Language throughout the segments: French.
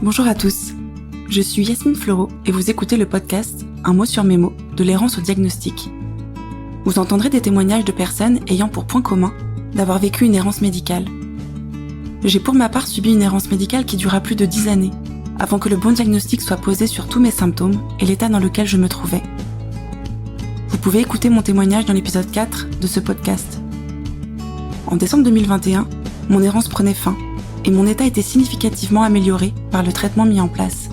Bonjour à tous, je suis Yasmine Fleureau et vous écoutez le podcast Un mot sur mes mots de l'errance au diagnostic. Vous entendrez des témoignages de personnes ayant pour point commun d'avoir vécu une errance médicale. J'ai pour ma part subi une errance médicale qui dura plus de 10 années, avant que le bon diagnostic soit posé sur tous mes symptômes et l'état dans lequel je me trouvais. Vous pouvez écouter mon témoignage dans l'épisode 4 de ce podcast. En décembre 2021, mon errance prenait fin et mon état était significativement amélioré par le traitement mis en place.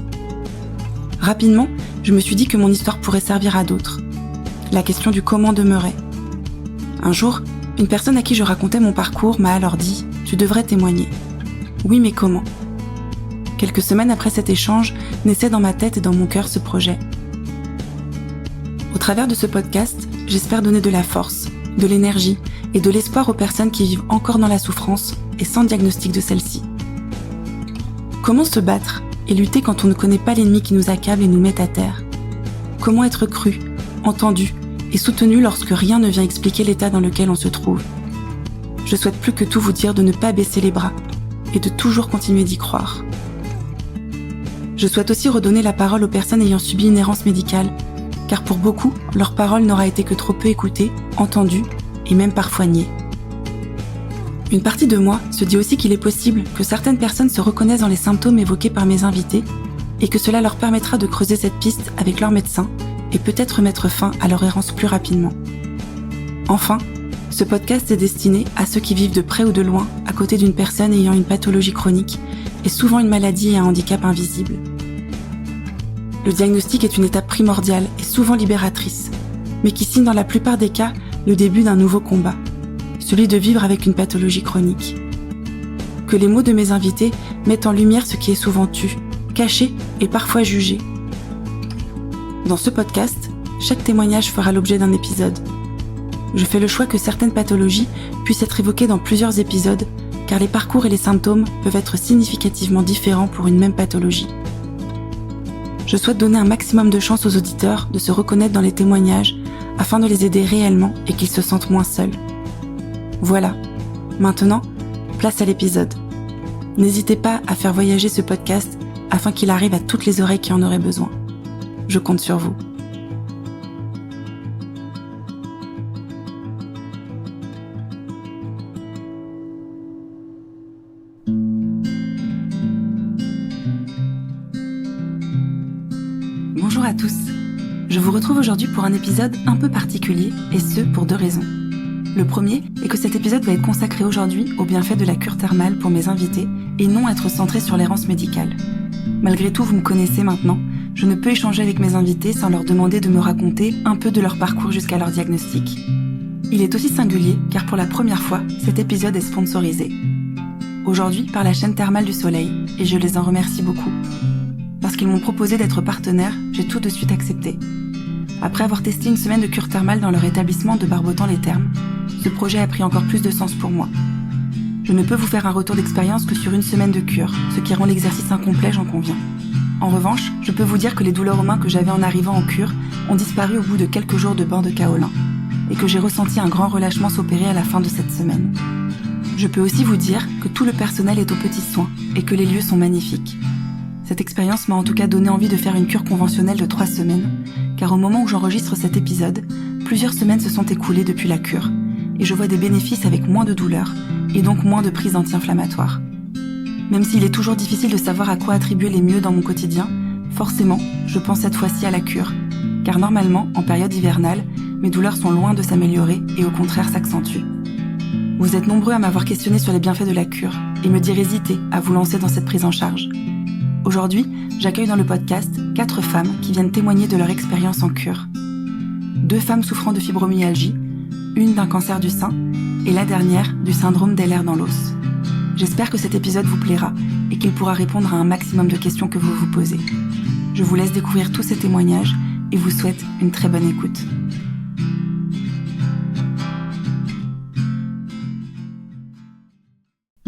Rapidement, je me suis dit que mon histoire pourrait servir à d'autres. La question du comment demeurait. Un jour, une personne à qui je racontais mon parcours m'a alors dit « Tu devrais témoigner ». Oui, mais comment ? Quelques semaines après cet échange, naissait dans ma tête et dans mon cœur ce projet. Au travers de ce podcast, j'espère donner de la force, de l'énergie et de l'espoir aux personnes qui vivent encore dans la souffrance et sans diagnostic de celle-ci. Comment se battre et lutter quand on ne connaît pas l'ennemi qui nous accable et nous met à terre ? Comment être cru, entendu et soutenu lorsque rien ne vient expliquer l'état dans lequel on se trouve ? Je souhaite plus que tout vous dire de ne pas baisser les bras et de toujours continuer d'y croire. Je souhaite aussi redonner la parole aux personnes ayant subi une errance médicale, car pour beaucoup, leur parole n'aura été que trop peu écoutée, entendue et même parfois niée. Une partie de moi se dit aussi qu'il est possible que certaines personnes se reconnaissent dans les symptômes évoqués par mes invités et que cela leur permettra de creuser cette piste avec leur médecin et peut-être mettre fin à leur errance plus rapidement. Enfin, ce podcast est destiné à ceux qui vivent de près ou de loin à côté d'une personne ayant une pathologie chronique et souvent une maladie et un handicap invisible. Le diagnostic est une étape primordiale et souvent libératrice, mais qui signe dans la plupart des cas le début d'un nouveau combat, celui de vivre avec une pathologie chronique. Que les mots de mes invités mettent en lumière ce qui est souvent tu, caché et parfois jugé. Dans ce podcast, chaque témoignage fera l'objet d'un épisode. Je fais le choix que certaines pathologies puissent être évoquées dans plusieurs épisodes, car les parcours et les symptômes peuvent être significativement différents pour une même pathologie. Je souhaite donner un maximum de chance aux auditeurs de se reconnaître dans les témoignages afin de les aider réellement et qu'ils se sentent moins seuls. Voilà, maintenant, place à l'épisode. N'hésitez pas à faire voyager ce podcast afin qu'il arrive à toutes les oreilles qui en auraient besoin. Je compte sur vous. Bonjour à tous. Je vous retrouve aujourd'hui pour un épisode un peu particulier, et ce pour deux raisons. Le premier est que cet épisode va être consacré aujourd'hui aux bienfaits de la cure thermale pour mes invités et non être centré sur l'errance médicale. Malgré tout, vous me connaissez maintenant, je ne peux échanger avec mes invités sans leur demander de me raconter un peu de leur parcours jusqu'à leur diagnostic. Il est aussi singulier car pour la première fois, cet épisode est sponsorisé. Aujourd'hui par la chaîne Thermale du Soleil et je les en remercie beaucoup. Parce qu'ils m'ont proposé d'être partenaire, j'ai tout de suite accepté. Après avoir testé une semaine de cure thermale dans leur établissement de Barbotan-les-Thermes, ce projet a pris encore plus de sens pour moi. Je ne peux vous faire un retour d'expérience que sur une semaine de cure, ce qui rend l'exercice incomplet, j'en conviens. En revanche, je peux vous dire que les douleurs aux mains que j'avais en arrivant en cure ont disparu au bout de quelques jours de bain de kaolin, et que j'ai ressenti un grand relâchement s'opérer à la fin de cette semaine. Je peux aussi vous dire que tout le personnel est aux petits soins, et que les lieux sont magnifiques. Cette expérience m'a en tout cas donné envie de faire une cure conventionnelle de 3 semaines, car au moment où j'enregistre cet épisode, plusieurs semaines se sont écoulées depuis la cure, et je vois des bénéfices avec moins de douleur, et donc moins de prise anti-inflammatoire. Même s'il est toujours difficile de savoir à quoi attribuer les mieux dans mon quotidien, forcément, je pense cette fois-ci à la cure, car normalement, en période hivernale, mes douleurs sont loin de s'améliorer et au contraire s'accentuent. Vous êtes nombreux à m'avoir questionné sur les bienfaits de la cure, et me dire hésiter à vous lancer dans cette prise en charge. Aujourd'hui, j'accueille dans le podcast 4 femmes qui viennent témoigner de leur expérience en cure. 2 femmes souffrant de fibromyalgie, une d'un cancer du sein et la dernière du syndrome d'Ehlers dans l'os. J'espère que cet épisode vous plaira et qu'il pourra répondre à un maximum de questions que vous vous posez. Je vous laisse découvrir tous ces témoignages et vous souhaite une très bonne écoute.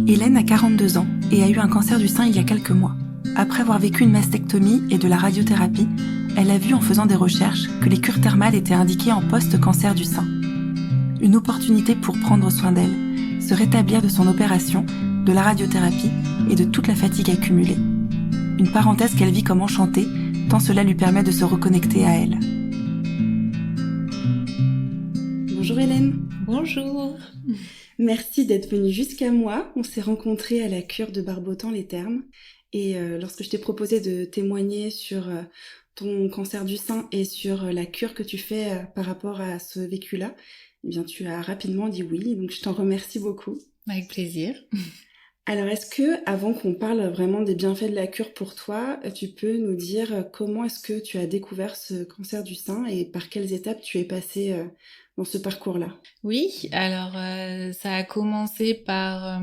Hélène a 42 ans et a eu un cancer du sein il y a quelques mois. Après avoir vécu une mastectomie et de la radiothérapie, elle a vu en faisant des recherches que les cures thermales étaient indiquées en post-cancer du sein. Une opportunité pour prendre soin d'elle, se rétablir de son opération, de la radiothérapie et de toute la fatigue accumulée. une parenthèse qu'elle vit comme enchantée, tant cela lui permet de se reconnecter à elle. Bonjour Hélène. Bonjour. Merci d'être venue jusqu'à moi. On s'est rencontrés à la cure de Barbotan-les-Thermes. Et lorsque je t'ai proposé de témoigner sur ton cancer du sein et sur la cure que tu fais par rapport à ce vécu-là, eh bien tu as rapidement dit oui. Donc je t'en remercie beaucoup. Avec plaisir. Alors est-ce que, avant qu'on parle vraiment des bienfaits de la cure pour toi, tu peux nous dire comment est-ce que tu as découvert ce cancer du sein et par quelles étapes tu es passée dans ce parcours-là? Oui, alors ça a commencé par...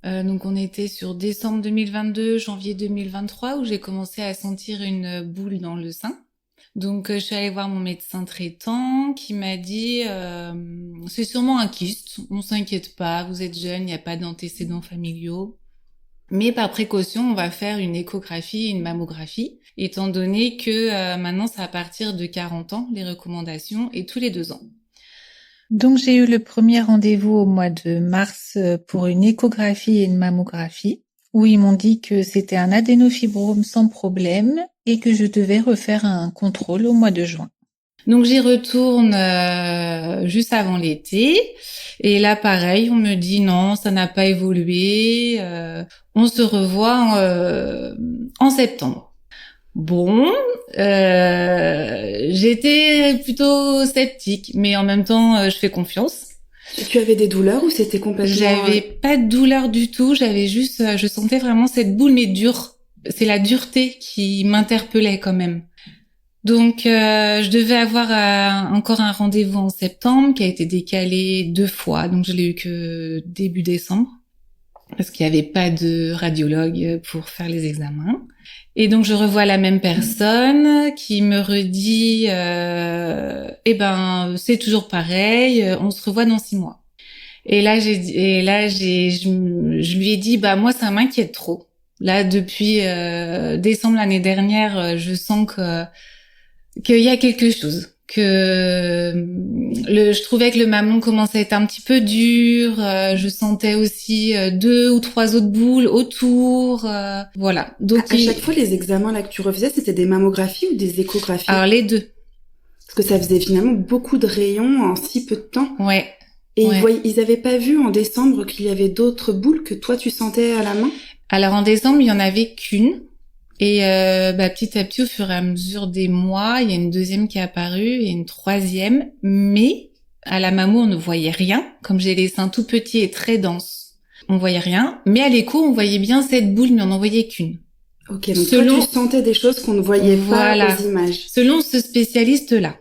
donc on était sur décembre 2022, janvier 2023, où j'ai commencé à sentir une boule dans le sein. Donc je suis allée voir mon médecin traitant qui m'a dit c'est sûrement un kyste, on s'inquiète pas, vous êtes jeune, il n'y a pas d'antécédents familiaux. Mais par précaution, on va faire une échographie et une mammographie, étant donné que maintenant c'est à partir de 40 ans les recommandations et tous les 2 ans. Donc j'ai eu le premier rendez-vous au mois de mars pour une échographie et une mammographie, où ils m'ont dit que c'était un adénofibrome sans problème et que je devais refaire un contrôle au mois de juin. Donc j'y retourne juste avant l'été, et là pareil, on me dit non, ça n'a pas évolué, on se revoit en septembre. Bon, j'étais plutôt sceptique, mais en même temps, je fais confiance. Tu avais des douleurs ou c'était complètement... J'avais pas de douleur du tout, j'avais juste, je sentais vraiment cette boule, mais dure. C'est la dureté qui m'interpellait quand même. Donc, je devais avoir encore un rendez-vous en septembre qui a été décalé 2 fois, donc je l'ai eu que début décembre, parce qu'il n'y avait pas de radiologue pour faire les examens. Et donc je revois la même personne qui me redit c'est toujours pareil, on se revoit dans 6 mois. Et là je lui ai dit moi ça m'inquiète trop. Là depuis décembre l'année dernière, je sens qu'il y a quelque chose. Je trouvais que le mamelon commençait à être un petit peu dur, je sentais aussi 2 ou 3 autres boules autour, voilà. Donc à chaque fois les examens là que tu refaisais, c'était des mammographies ou des échographies? Alors les 2. Parce que ça faisait finalement beaucoup de rayons en si peu de temps. Ouais. Et ils avaient pas vu en décembre qu'il y avait d'autres boules que toi tu sentais à la main? Alors en décembre, il y en avait qu'une. Et petit à petit, au fur et à mesure des mois, il y a une deuxième qui est apparue et une troisième. Mais à la mammo, on ne voyait rien. Comme j'ai les seins tout petits et très denses, on voyait rien. Mais à l'écho, on voyait bien cette boule, mais on n'en voyait qu'une. Ok, donc toi, tu sentais des choses qu'on ne voyait pas aux images. Selon ce spécialiste-là,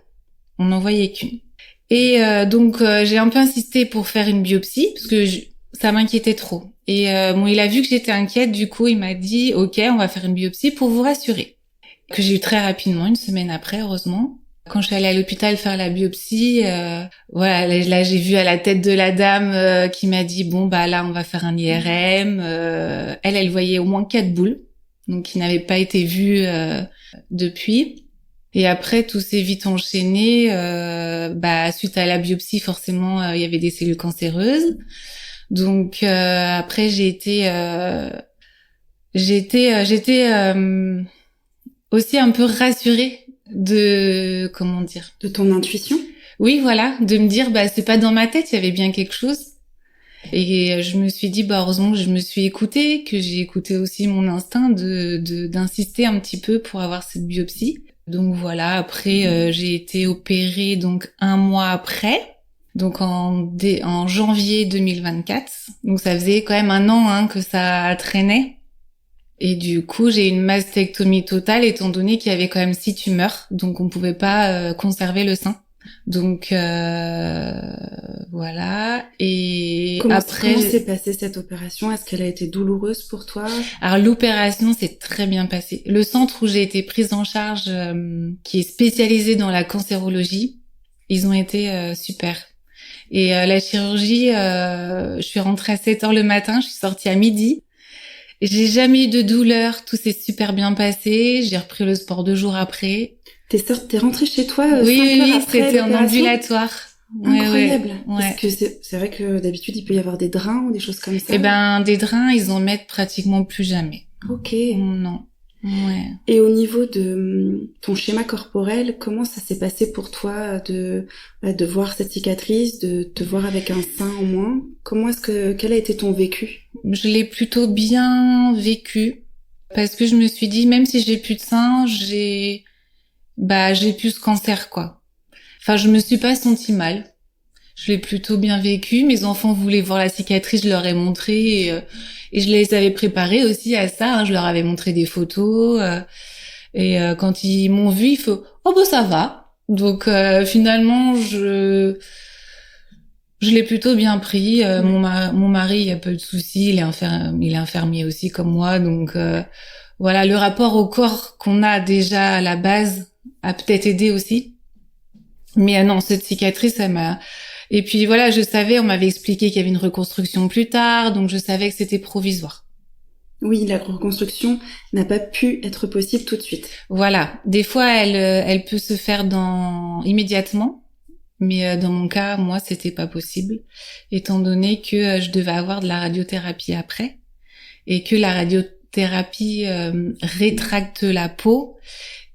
on n'en voyait qu'une. Et donc, j'ai un peu insisté pour faire une biopsie, parce que ça m'inquiétait trop. Et il a vu que j'étais inquiète, du coup il m'a dit ok, on va faire une biopsie pour vous rassurer. Que j'ai eu très rapidement, 1 semaine après, heureusement. Quand je suis allée à l'hôpital faire la biopsie, là j'ai vu à la tête de la dame qui m'a dit là on va faire un IRM. Elle voyait au moins 4 boules, donc qui n'avaient pas été vues depuis. Et après tout s'est vite enchaîné. Suite à la biopsie, forcément il y avait des cellules cancéreuses. Donc après j'étais aussi un peu rassurée de ton intuition. Oui, voilà, de me dire c'est pas dans ma tête, il y avait bien quelque chose. Et je me suis dit heureusement que je me suis écoutée, que j'ai écouté aussi mon instinct d'insister un petit peu pour avoir cette biopsie. Donc voilà, après j'ai été opérée donc 1 mois après. Donc en janvier 2024, donc ça faisait quand même 1 an que ça traînait. Et du coup, j'ai une mastectomie totale étant donné qu'il y avait quand même 6 tumeurs, donc on pouvait pas conserver le sein. Donc voilà. Et comment après, s'est passée cette opération? Est-ce qu'elle a été douloureuse pour toi? Alors l'opération s'est très bien passée. Le centre où j'ai été prise en charge, qui est spécialisé dans la cancérologie, ils ont été super. Et la chirurgie, je suis rentrée à 7h le matin, je suis sortie à midi. J'ai jamais eu de douleur, tout s'est super bien passé. J'ai repris le sport 2 jours après. T'es rentrée chez toi 5 oui, heures après c'était en ambulatoire. Incroyable. Ouais. Parce que c'est vrai que d'habitude, il peut y avoir des drains ou des choses comme ça. Eh ben, des drains, ils en mettent pratiquement plus jamais. Ok. Non. Ouais. Et au niveau de ton schéma corporel, comment ça s'est passé pour toi de voir cette cicatrice, de te voir avec un sein en moins? Quel a été ton vécu? Je l'ai plutôt bien vécu parce que je me suis dit, même si j'ai plus de sein, j'ai plus ce cancer, quoi. Enfin, je me suis pas sentie mal. Je l'ai plutôt bien vécu. Mes enfants voulaient voir la cicatrice, je leur ai montré et je les avais préparés aussi à ça. Hein. Je leur avais montré des photos quand ils m'ont vu, il faut ça va. Donc finalement, je l'ai plutôt bien pris. Mon mari, il y a pas de souci, il est infirmier aussi comme moi. Donc voilà, le rapport au corps qu'on a déjà à la base a peut-être aidé aussi. Mais non, cette cicatrice, ça m'a... Et puis voilà, je savais, on m'avait expliqué qu'il y avait une reconstruction plus tard, donc je savais que c'était provisoire. Oui, la reconstruction n'a pas pu être possible tout de suite. Voilà, des fois elle peut se faire immédiatement, mais dans mon cas, moi, c'était pas possible, étant donné que je devais avoir de la radiothérapie après, et que la radiothérapie rétracte la peau.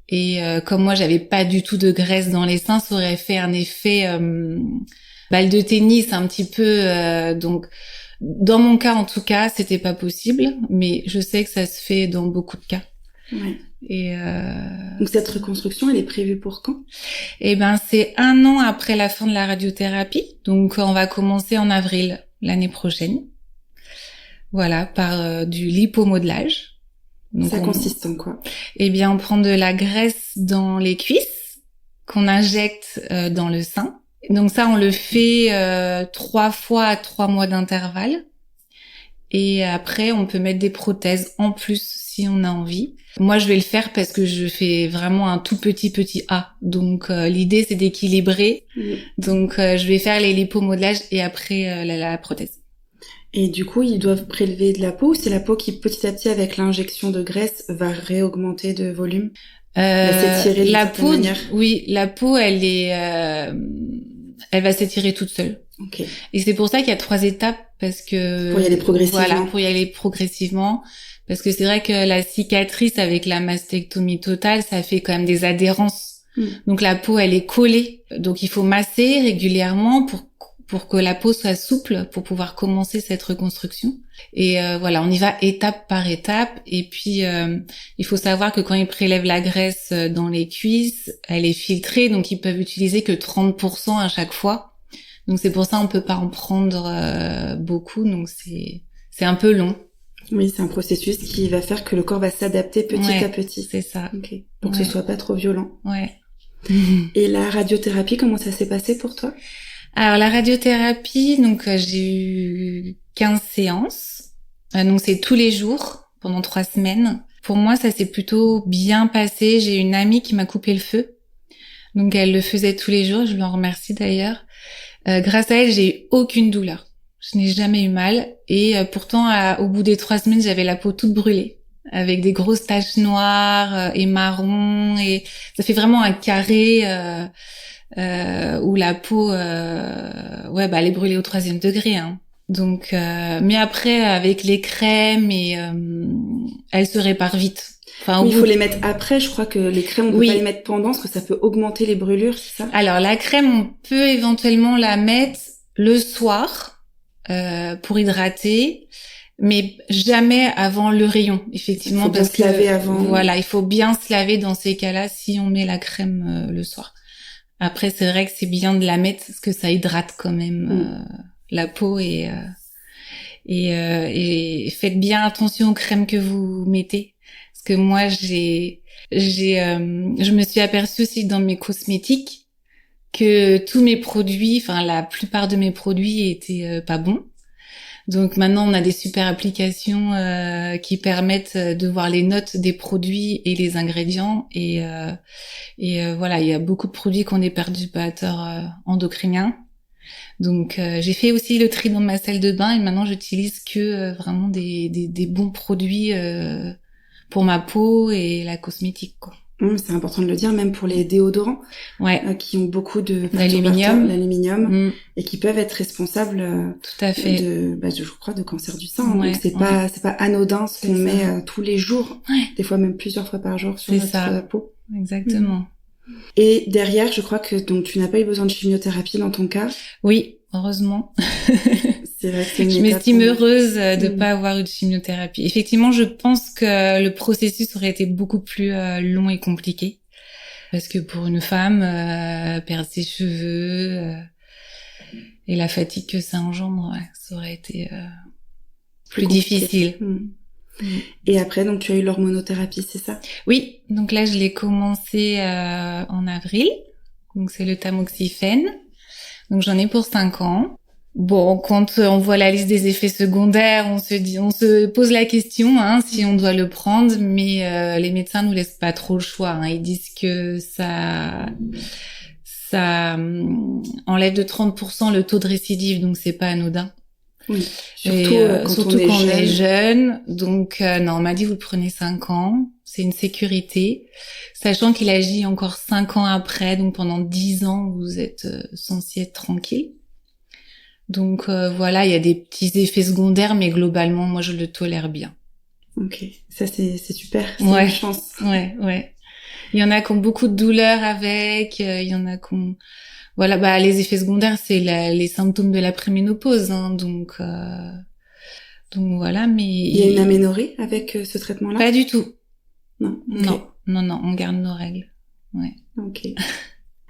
Et comme moi, j'avais pas du tout de graisse dans les seins, ça aurait fait un effet balle de tennis un petit peu. Donc, dans mon cas, en tout cas, c'était pas possible. Mais je sais que ça se fait dans beaucoup de cas. Ouais. Et donc cette reconstruction, elle est prévue pour quand? C'est 1 an après la fin de la radiothérapie. Donc, on va commencer en avril l'année prochaine. Voilà, par du lipomodelage. Donc ça consiste en quoi? On prend de la graisse dans les cuisses qu'on injecte dans le sein. Donc ça, on le fait 3 fois à 3 mois d'intervalle. Et après, on peut mettre des prothèses en plus si on a envie. Moi, je vais le faire parce que je fais vraiment un tout petit A. Donc l'idée, c'est d'équilibrer. Donc je vais faire les lipomodelages et après la prothèse. Et du coup, ils doivent prélever de la peau ou c'est la peau qui, petit à petit, avec l'injection de graisse, va réaugmenter de volume? Va s'étirer la peau, manière. Oui, la peau, elle va s'étirer toute seule. Okay. Et c'est pour ça qu'il y a 3 étapes, parce que... Pour y aller progressivement. Voilà, pour y aller progressivement. Parce que c'est vrai que la cicatrice avec la mastectomie totale, ça fait quand même des adhérences. Donc la peau, elle est collée. Donc il faut masser régulièrement pour que la peau soit souple, pour pouvoir commencer cette reconstruction. Et voilà, on y va étape par étape. Et puis, il faut savoir que quand ils prélèvent la graisse dans les cuisses, elle est filtrée, donc ils peuvent utiliser que 30% à chaque fois. Donc c'est pour ça on peut pas en prendre beaucoup, donc c'est un peu long. Oui, c'est un processus qui va faire que le corps va s'adapter petit à petit. C'est ça. Okay. Pour que ce soit pas trop violent. Ouais. Et la radiothérapie, comment ça s'est passé pour toi? Alors la radiothérapie, donc j'ai eu 15 séances. Donc c'est tous les jours pendant 3 semaines. Pour moi, ça s'est plutôt bien passé. J'ai une amie qui m'a coupé le feu. Donc elle le faisait tous les jours, je l'en remercie d'ailleurs. Grâce à elle, j'ai eu aucune douleur. Je n'ai jamais eu mal. Et pourtant, au bout des 3 semaines, j'avais la peau toute brûlée, avec des grosses taches noires et marron. Et ça fait vraiment un carré où la peau, elle est brûlée au 3e degré. Hein. Donc, mais après, avec les crèmes, elle se répare vite. Enfin, il faut les mettre après. Je crois que les crèmes, on peut pas les mettre pendant, parce que ça peut augmenter les brûlures, c'est ça? Alors, la crème, on peut éventuellement la mettre le soir pour hydrater, mais jamais avant le rayon, effectivement. Il faut bien se laver avant. Voilà, il faut bien se laver dans ces cas-là si on met la crème le soir. Après, c'est vrai que c'est bien de la mettre parce que ça hydrate quand même la peau et faites bien attention aux crèmes que vous mettez. Parce que moi, je me suis aperçue aussi dans mes cosmétiques que tous mes produits, enfin la plupart de mes produits étaient pas bons. Donc maintenant, on a des super applications qui permettent de voir les notes des produits et les ingrédients. Et voilà, il y a beaucoup de produits qui ont des perturbateurs endocriniens. Donc j'ai fait aussi le tri dans ma salle de bain et maintenant j'utilise que vraiment des bons produits pour ma peau et la cosmétique, quoi. C'est important de le dire, même pour les déodorants, qui ont beaucoup de l'aluminium, et qui peuvent être responsables tout à fait. je crois, de cancer du sein. Donc c'est pas anodin ce qu'on met tous les jours, des fois même plusieurs fois par jour sur notre peau. Exactement. Et derrière, je crois que donc tu n'as pas eu besoin de chimiothérapie dans ton cas. Oui, heureusement. C'est vrai que je m'estime heureuse de pas avoir eu de chimiothérapie. Effectivement, je pense que le processus aurait été beaucoup plus long et compliqué. Parce que pour une femme, perdre ses cheveux et la fatigue que ça engendre, ça aurait été plus difficile. Et après, donc tu as eu l'hormonothérapie, c'est ça? Oui, donc là je l'ai commencé en avril. Donc c'est le tamoxifène. Donc j'en ai pour 5 ans. Bon, quand on voit la liste des effets secondaires, on se pose la question si on doit le prendre, mais les médecins nous laissent pas trop le choix. Ils disent que ça enlève de 30% le taux de récidive, donc c'est pas anodin. Oui, surtout quand on est jeune. Donc non, on m'a dit vous le prenez 5 ans, c'est une sécurité, sachant qu'il agit encore 5 ans après, donc pendant 10 ans vous êtes censé être tranquille. Donc voilà, il y a des petits effets secondaires, mais globalement, moi, je le tolère bien. Ok, ça c'est super, c'est une chance. Ouais. Il y en a qui ont beaucoup de douleurs avec, il y en a qui ont... Voilà, les effets secondaires, c'est les symptômes de la préménopause, donc voilà, mais... Il y a une aménorrhée avec ce traitement-là? Pas du tout. Non, okay. Non, on garde nos règles. Ouais. Ok.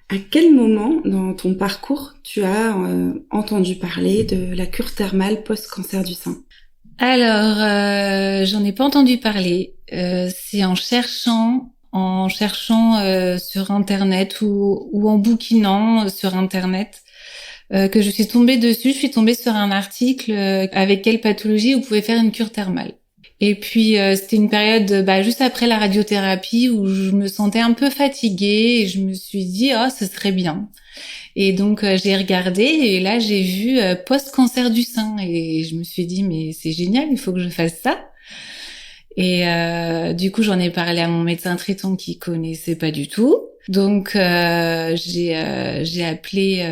À quel moment dans ton parcours tu as entendu parler de la cure thermale post-cancer du sein? Alors, j'en ai pas entendu parler. C'est en cherchant sur Internet ou en bouquinant sur Internet que je suis tombée dessus. Je suis tombée sur un article avec quelle pathologie vous pouvez faire une cure thermale. Et puis c'était une période juste après la radiothérapie où je me sentais un peu fatiguée et je me suis dit ce serait bien. Et donc j'ai regardé et là j'ai vu post-cancer du sein et je me suis dit mais c'est génial, il faut que je fasse ça. Et du coup j'en ai parlé à mon médecin traitant qui connaissait pas du tout. Donc j'ai appelé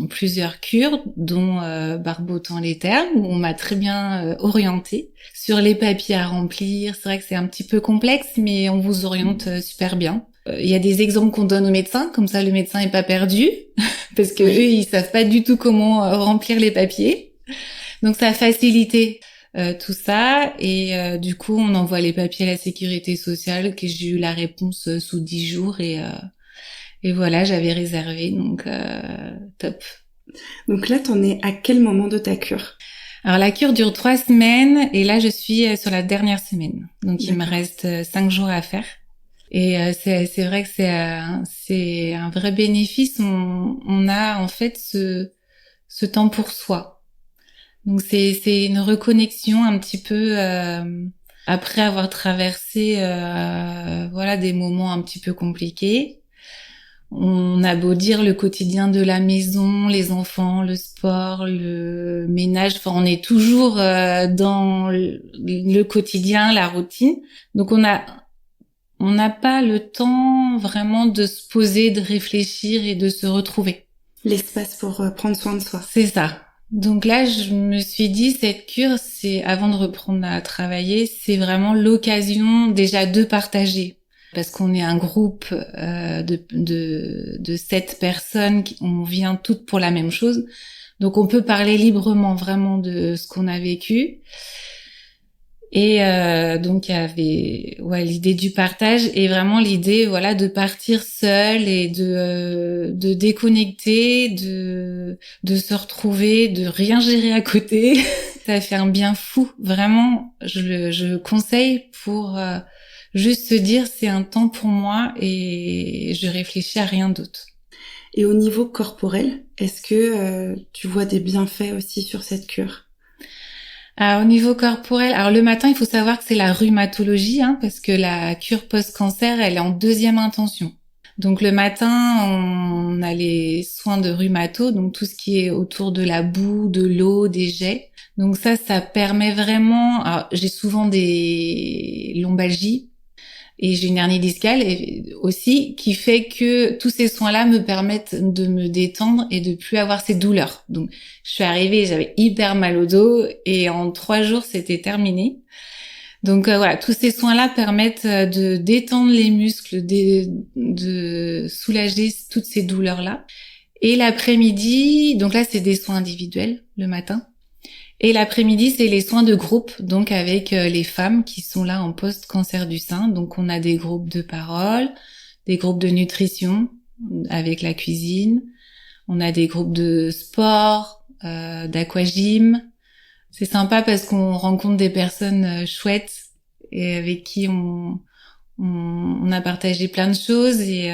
plusieurs cures dont Barbotan les termes où on m'a très bien orientée sur les papiers à remplir. C'est vrai que c'est un petit peu complexe mais on vous oriente super bien. Il y a des exemples qu'on donne aux médecins, comme ça le médecin est pas perdu parce que eux ils savent pas du tout comment remplir les papiers. Donc ça a facilité tout ça et du coup on envoie les papiers à la sécurité sociale que j'ai eu la réponse sous 10 jours et voilà j'avais réservé donc top. Donc là t'en es à quel moment de ta cure? Alors la cure dure 3 semaines et là je suis sur la dernière semaine donc D'accord. Il me reste 5 jours à faire et c'est vrai que c'est un vrai bénéfice. On a en fait ce temps pour soi. Donc c'est une reconnexion un petit peu après avoir traversé des moments un petit peu compliqués. On a beau dire le quotidien de la maison, les enfants, le sport, le ménage, on est toujours dans le quotidien, la routine. Donc on n'a pas le temps vraiment de se poser, de réfléchir et de se retrouver. L'espace pour prendre soin de soi. C'est ça. Donc là, je me suis dit, cette cure, c'est avant de reprendre à travailler, c'est vraiment l'occasion déjà de partager. Parce qu'on est un groupe de 7 personnes, on vient toutes pour la même chose. Donc on peut parler librement vraiment de ce qu'on a vécu. Et donc il y avait l'idée du partage et vraiment l'idée de partir seul et de déconnecter, de se retrouver, de rien gérer à côté. Ça fait un bien fou, vraiment. Je conseille pour juste se dire c'est un temps pour moi et je réfléchis à rien d'autre. Et au niveau corporel, est-ce que tu vois des bienfaits aussi sur cette cure? Au niveau corporel, alors le matin, il faut savoir que c'est la rhumatologie, parce que la cure post-cancer, elle est en 2e intention. Donc le matin, on a les soins de rhumato, donc tout ce qui est autour de la boue, de l'eau, des jets. Donc ça permet vraiment... Alors, j'ai souvent des lombalgies Et j'ai une hernie discale aussi qui fait que tous ces soins-là me permettent de me détendre et de plus avoir ces douleurs. Donc, je suis arrivée, j'avais hyper mal au dos et en 3 jours, c'était terminé. Donc voilà, tous ces soins-là permettent de détendre les muscles, de soulager toutes ces douleurs-là. Et l'après-midi, donc là, c'est des soins individuels le matin. Et l'après-midi, c'est les soins de groupe, donc avec les femmes qui sont là en post-cancer du sein. Donc on a des groupes de parole, des groupes de nutrition avec la cuisine. On a des groupes de sport, d'aquagym. C'est sympa parce qu'on rencontre des personnes chouettes et avec qui on a partagé plein de choses. Et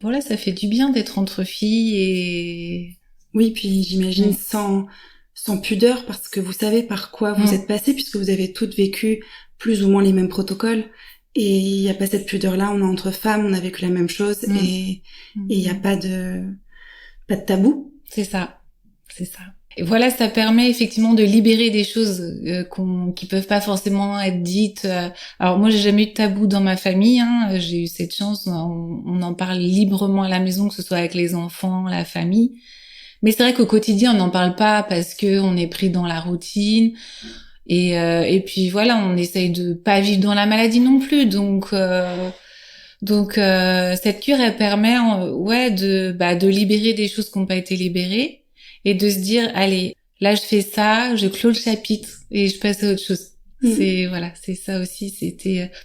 voilà, ça fait du bien d'être entre filles et... Oui, puis j'imagine sans pudeur, parce que vous savez par quoi vous êtes passées, puisque vous avez toutes vécu plus ou moins les mêmes protocoles. Et il n'y a pas cette pudeur-là, on est entre femmes, on a vécu la même chose, et il n'y a pas de tabou. C'est ça. Et voilà, ça permet effectivement de libérer des choses qui peuvent pas forcément être dites. Alors moi, j'ai jamais eu de tabou dans ma famille. J'ai eu cette chance, on en parle librement à la maison, que ce soit avec les enfants, la famille. Mais c'est vrai qu'au quotidien, on n'en parle pas parce que on est pris dans la routine. Et puis voilà, on essaye de pas vivre dans la maladie non plus. Donc cette cure, elle permet de libérer des choses qui n'ont pas été libérées et de se dire, allez, là je fais ça, je clôt le chapitre et je passe à autre chose. C'est ça aussi.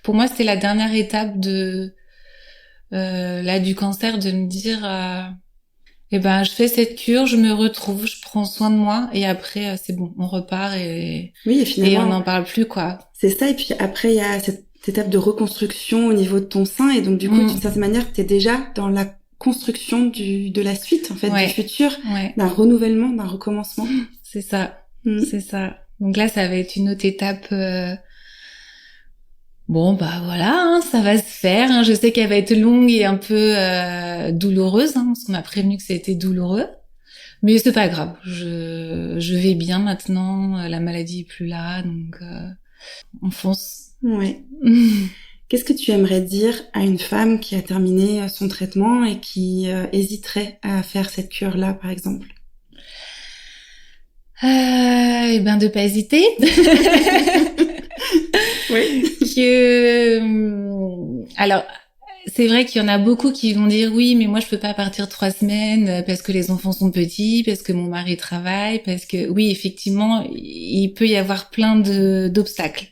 Pour moi, c'était la dernière étape du cancer, de me dire je fais cette cure, je me retrouve, je prends soin de moi et après c'est bon, on repart et finalement, et on n'en parle plus, quoi. C'est ça. Et puis après il y a cette étape de reconstruction au niveau de ton sein, et donc du coup d'une certaine manière t'es déjà dans la construction de la suite, en fait, du futur, d'un renouvellement, d'un recommencement. C'est ça. C'est ça. Donc là, ça va être une autre étape. Ça va se faire. Je sais qu'elle va être longue et un peu douloureuse, parce qu'on m'a prévenu que c'était douloureux. Mais c'est pas grave. Je vais bien maintenant. La maladie est plus là, donc on fonce. Ouais. Qu'est-ce que tu aimerais dire à une femme qui a terminé son traitement et qui hésiterait à faire cette cure-là, par exemple? De pas hésiter. Alors, c'est vrai qu'il y en a beaucoup qui vont dire oui, mais moi je peux pas partir 3 semaines parce que les enfants sont petits, parce que mon mari travaille, parce que oui, effectivement, il peut y avoir plein d'obstacles.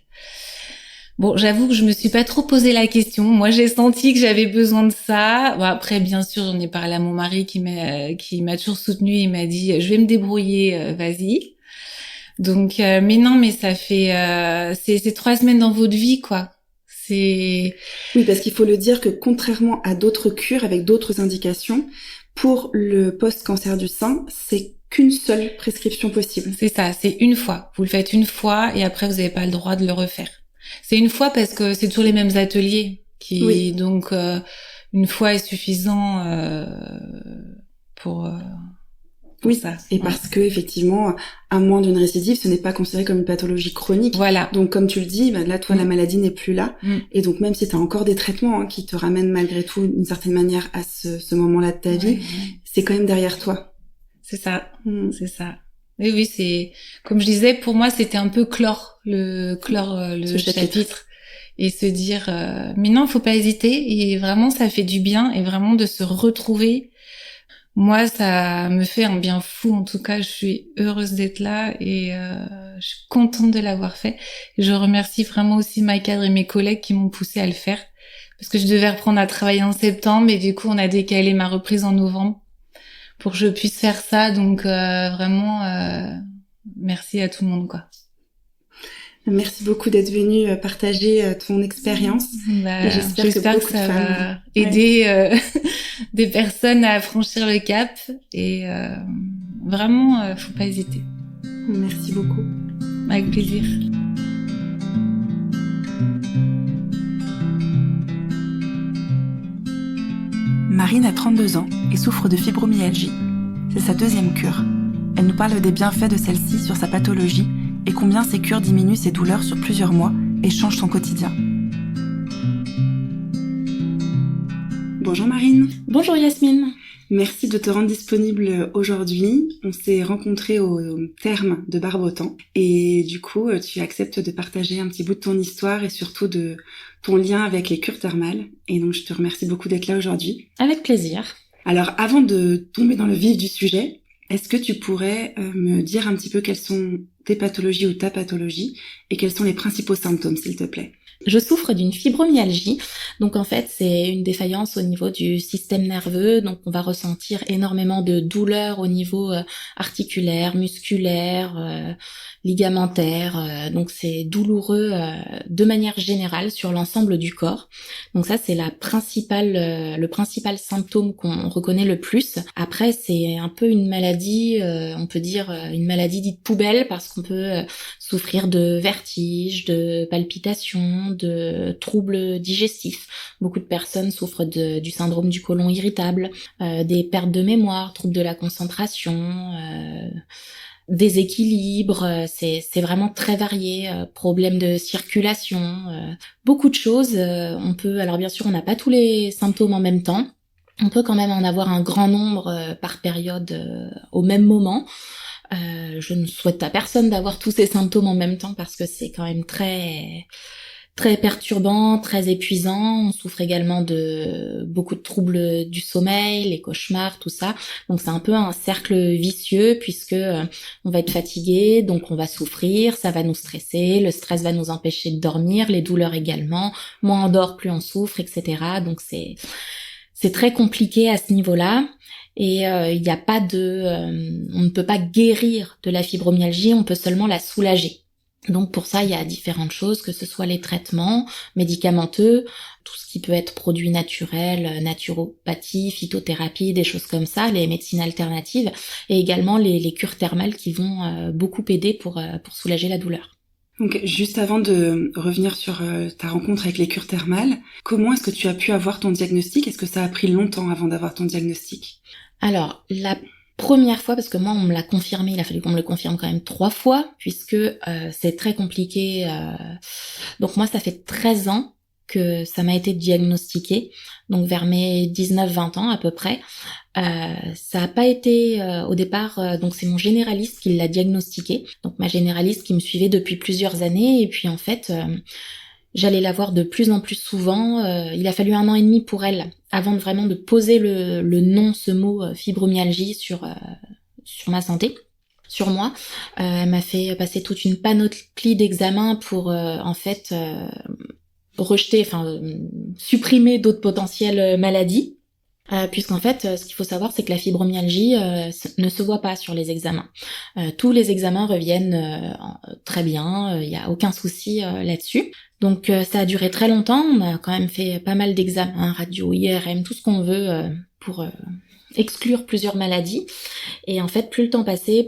Bon, j'avoue que je me suis pas trop posé la question. Moi, j'ai senti que j'avais besoin de ça. Bon, après, bien sûr, j'en ai parlé à mon mari qui m'a toujours soutenue. Il m'a dit, je vais me débrouiller, vas-y. Donc, mais ça fait, c'est 3 semaines dans votre vie, quoi. Oui, parce qu'il faut le dire que contrairement à d'autres cures avec d'autres indications, pour le post-cancer du sein, c'est qu'une seule prescription possible. C'est ça, c'est une fois. Vous le faites une fois et après, vous n'avez pas le droit de le refaire. C'est une fois parce que c'est toujours les mêmes ateliers donc une fois est suffisant pour ça. Et parce que effectivement, à moins d'une récidive, ce n'est pas considéré comme une pathologie chronique. Voilà. Donc comme tu le dis, là toi la maladie n'est plus là, et donc même si tu as encore des traitements qui te ramènent malgré tout d'une certaine manière à ce moment-là de ta vie, c'est quand même derrière toi. C'est ça. C'est ça. Oui, c'est comme je disais, pour moi c'était un peu clore le chapitre et se dire mais non, faut pas hésiter, et vraiment ça fait du bien, et vraiment de se retrouver. Moi, ça me fait un bien fou. En tout cas, je suis heureuse d'être là et je suis contente de l'avoir fait. Et je remercie vraiment aussi ma cadre et mes collègues qui m'ont poussée à le faire, parce que je devais reprendre à travailler en septembre et du coup on a décalé ma reprise en novembre pour que je puisse faire ça. Donc vraiment merci à tout le monde, quoi. Merci beaucoup d'être venu partager ton expérience. J'espère que ça va aider des personnes à franchir le cap, et vraiment faut pas hésiter. Merci beaucoup. Avec plaisir. Marine a 32 ans et souffre de fibromyalgie. C'est sa 2e cure. Elle nous parle des bienfaits de celle-ci sur sa pathologie et combien ces cures diminuent ses douleurs sur plusieurs mois et changent son quotidien. Bonjour Marine. Bonjour Yasmine. Merci de te rendre disponible aujourd'hui. On s'est rencontrés au terme de Barbotan et du coup, tu acceptes de partager un petit bout de ton histoire et surtout de ton lien avec les cures thermales. Et donc, je te remercie beaucoup d'être là aujourd'hui. Avec plaisir. Alors, avant de tomber dans le vif du sujet, est-ce que tu pourrais me dire un petit peu quelles sont tes pathologies ou ta pathologie et quels sont les principaux symptômes, s'il te plaît? Je souffre d'une fibromyalgie, donc en fait c'est une défaillance au niveau du système nerveux, donc on va ressentir énormément de douleurs au niveau articulaire, musculaire, ligamentaire, donc c'est douloureux de manière générale sur l'ensemble du corps. Donc ça c'est le principal symptôme qu'on reconnaît le plus. Après c'est un peu une maladie, on peut dire une maladie dite poubelle parce qu'on peut souffrir de vertiges, de palpitations, de troubles digestifs. Beaucoup de personnes souffrent du syndrome du côlon irritable, des pertes de mémoire, troubles de la concentration, déséquilibre, c'est vraiment très varié, problèmes de circulation, beaucoup de choses. Alors bien sûr, on n'a pas tous les symptômes en même temps. On peut quand même en avoir un grand nombre par période au même moment. Je ne souhaite à personne d'avoir tous ces symptômes en même temps parce que c'est quand même très perturbant, très épuisant. On souffre également de beaucoup de troubles du sommeil, les cauchemars, tout ça. Donc c'est un peu un cercle vicieux puisque on va être fatigué, donc on va souffrir, ça va nous stresser, le stress va nous empêcher de dormir, les douleurs également. Moins on dort, plus on souffre, etc. Donc c'est très compliqué à ce niveau-là. Et il n'y a pas on ne peut pas guérir de la fibromyalgie, on peut seulement la soulager. Donc pour ça, il y a différentes choses, que ce soit les traitements médicamenteux, tout ce qui peut être produits naturels, naturopathie, phytothérapie, des choses comme ça, les médecines alternatives, et également les cures thermales qui vont beaucoup aider pour soulager la douleur. Donc juste avant de revenir sur ta rencontre avec les cures thermales, comment est-ce que tu as pu avoir ton diagnostic? Est-ce que ça a pris longtemps avant d'avoir ton diagnostic? Alors, la première fois, parce que moi on me l'a confirmé, il a fallu qu'on me le confirme quand même 3 fois, puisque c'est très compliqué. Donc moi ça fait 13 ans que ça m'a été diagnostiqué, donc vers mes 19-20 ans à peu près. Ça a pas été au départ, donc c'est mon généraliste qui l'a diagnostiqué, donc ma généraliste qui me suivait depuis plusieurs années, et puis en fait j'allais la voir de plus en plus souvent. Il a fallu 1 an et demi pour elle avant vraiment de poser le nom, ce mot fibromyalgie sur ma santé, sur moi. Elle m'a fait passer toute une panoplie d'examens pour supprimer d'autres potentielles maladies. Puisqu'en fait, ce qu'il faut savoir, c'est que la fibromyalgie ne se voit pas sur les examens. Tous les examens reviennent très bien, il n'y a aucun souci là-dessus. Donc ça a duré très longtemps, on a quand même fait pas mal d'examens, radio, IRM, tout ce qu'on veut pour exclure plusieurs maladies. Et en fait, plus le temps passait,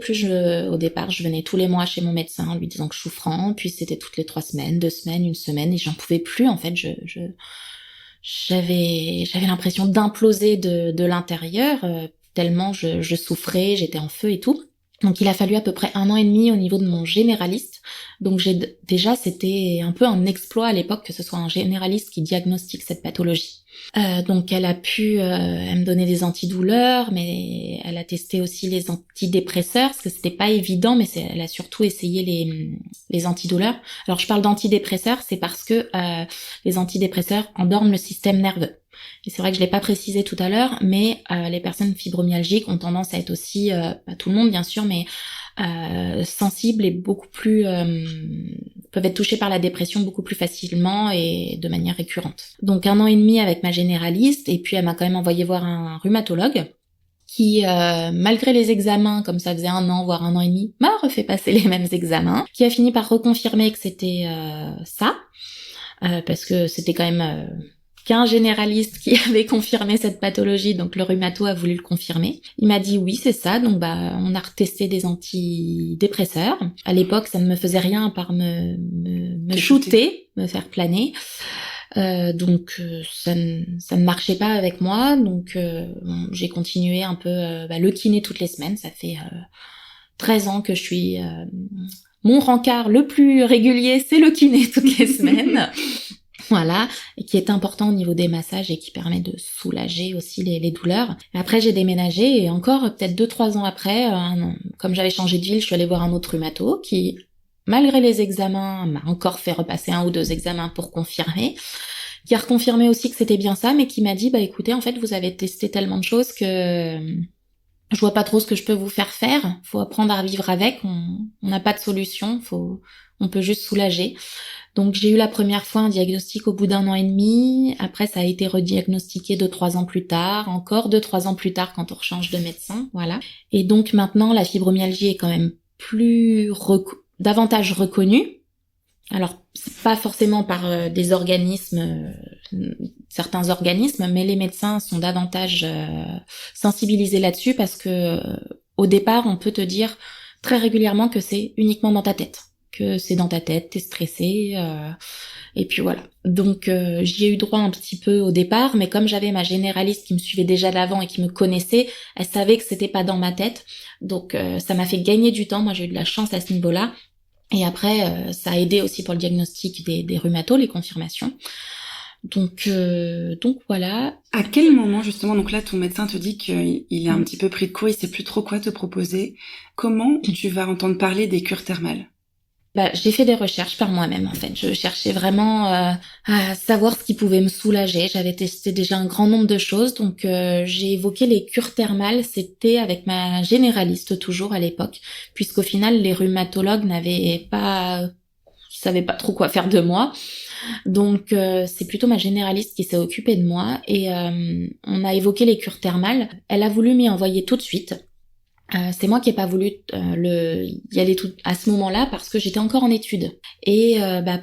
au départ, je venais tous les mois chez mon médecin en lui disant que je souffrais, puis c'était toutes les 3 semaines, 2 semaines, 1 semaine, et j'en pouvais plus, en fait, j'avais l'impression d'imploser de l'intérieur, tellement je souffrais, j'étais en feu et tout. Donc il a fallu à peu près 1 an et demi au niveau de mon généraliste. Donc c'était un peu un exploit à l'époque que ce soit un généraliste qui diagnostique cette pathologie. Donc elle a pu elle me donner des antidouleurs, mais elle a testé aussi les antidépresseurs, parce que c'était pas évident, mais elle a surtout essayé les antidouleurs. Alors je parle d'antidépresseurs, c'est parce que les antidépresseurs endorment le système nerveux. Et c'est vrai que je l'ai pas précisé tout à l'heure, mais les personnes fibromyalgiques ont tendance à être aussi, pas tout le monde bien sûr, mais sensibles et beaucoup plus peuvent être touchés par la dépression beaucoup plus facilement et de manière récurrente. Donc 1 an et demi avec ma généraliste, et puis elle m'a quand même envoyé voir un rhumatologue qui, malgré les examens, comme ça faisait 1 an, voire 1 an et demi, m'a refait passer les mêmes examens, qui a fini par reconfirmer que c'était ça, parce que c'était quand même qu'un généraliste qui avait confirmé cette pathologie, donc le rhumato a voulu le confirmer. Il m'a dit oui, c'est ça, donc on a retesté des antidépresseurs. À l'époque, ça ne me faisait rien à part me shooter, me faire planer. Donc ça ne marchait pas avec moi, donc j'ai continué un peu le kiné toutes les semaines. Ça fait 13 ans que je suis mon rencard le plus régulier, c'est le kiné toutes les semaines. Voilà, et qui est important au niveau des massages et qui permet de soulager aussi les douleurs. Et après, j'ai déménagé et encore peut-être 2-3 ans après, comme j'avais changé de ville, je suis allée voir un autre rhumato qui, malgré les examens, m'a encore fait repasser 1 ou 2 examens pour confirmer, qui a reconfirmé aussi que c'était bien ça, mais qui m'a dit, bah écoutez, en fait, vous avez testé tellement de choses que je vois pas trop ce que je peux vous faire. Faut apprendre à vivre avec. On n'a pas de solution. On peut juste soulager. Donc j'ai eu la première fois un diagnostic au bout d'1 an et demi. Après ça a été rediagnostiqué 2-3 ans plus tard. Encore 2-3 ans plus tard quand on rechange de médecin. Voilà. Et donc maintenant la fibromyalgie est quand même davantage reconnue. Alors pas forcément par des organismes, certains organismes, mais les médecins sont davantage sensibilisés là-dessus parce que au départ on peut te dire très régulièrement que c'est uniquement dans ta tête, que c'est dans ta tête, t'es stressé, et puis voilà. Donc j'y ai eu droit un petit peu au départ, mais comme j'avais ma généraliste qui me suivait déjà d'avant et qui me connaissait, elle savait que c'était pas dans ma tête, donc ça m'a fait gagner du temps. Moi j'ai eu de la chance à ce niveau-là. Et après, ça a aidé aussi pour le diagnostic des rhumatos, les confirmations. Donc voilà. À quel moment, justement, donc là, ton médecin te dit qu'il est un petit peu pris de court, il sait plus trop quoi te proposer. Comment tu vas entendre parler des cures thermales? J'ai fait des recherches par moi-même, en fait. Je cherchais vraiment à savoir ce qui pouvait me soulager. J'avais testé déjà un grand nombre de choses, donc j'ai évoqué les cures thermales. C'était avec ma généraliste toujours à l'époque, puisqu'au final, les rhumatologues savaient pas trop quoi faire de moi. Donc c'est plutôt ma généraliste qui s'est occupée de moi et on a évoqué les cures thermales. Elle a voulu m'y envoyer tout de suite. C'est moi qui ai pas voulu y aller tout à ce moment-là parce que j'étais encore en études. Et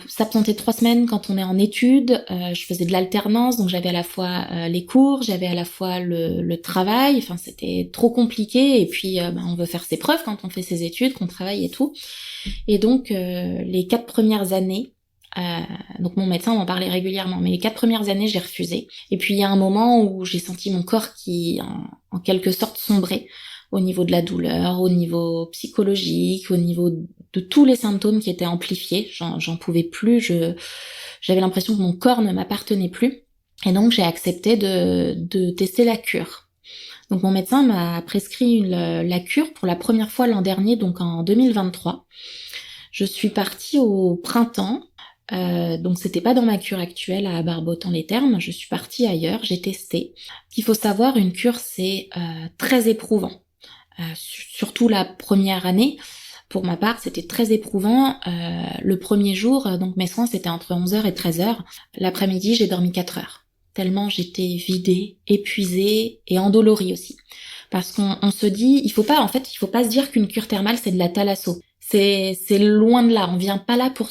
s'absenter 3 semaines quand on est en études, je faisais de l'alternance, donc j'avais à la fois les cours, j'avais à la fois le travail. Enfin, c'était trop compliqué. Et puis, on veut faire ses preuves quand on fait ses études, qu'on travaille et tout. Et donc, les 4 premières années, donc mon médecin m'en parlait régulièrement, mais les 4 premières années, j'ai refusé. Et puis, il y a un moment où j'ai senti mon corps qui, en quelque sorte, sombrait. Au niveau de la douleur, au niveau psychologique, au niveau de tous les symptômes qui étaient amplifiés. J'en pouvais plus, j'avais l'impression que mon corps ne m'appartenait plus. Et donc j'ai accepté de tester la cure. Donc mon médecin m'a prescrit la cure pour la première fois l'an dernier, donc en 2023. Je suis partie au printemps, donc c'était pas dans ma cure actuelle à Barbotan-les-Thermes, je suis partie ailleurs, j'ai testé. Ce qu'il faut savoir, une cure c'est très éprouvant. Surtout la première année, pour ma part, c'était très éprouvant. Le premier jour, donc mes soins, c'était entre 11h et 13h. L'après-midi, j'ai dormi 4 heures. Tellement j'étais vidée, épuisée et endolorie aussi. Parce qu'on se dit, il faut pas se dire qu'une cure thermale, c'est de la thalasso. C'est loin de là. On vient pas là pour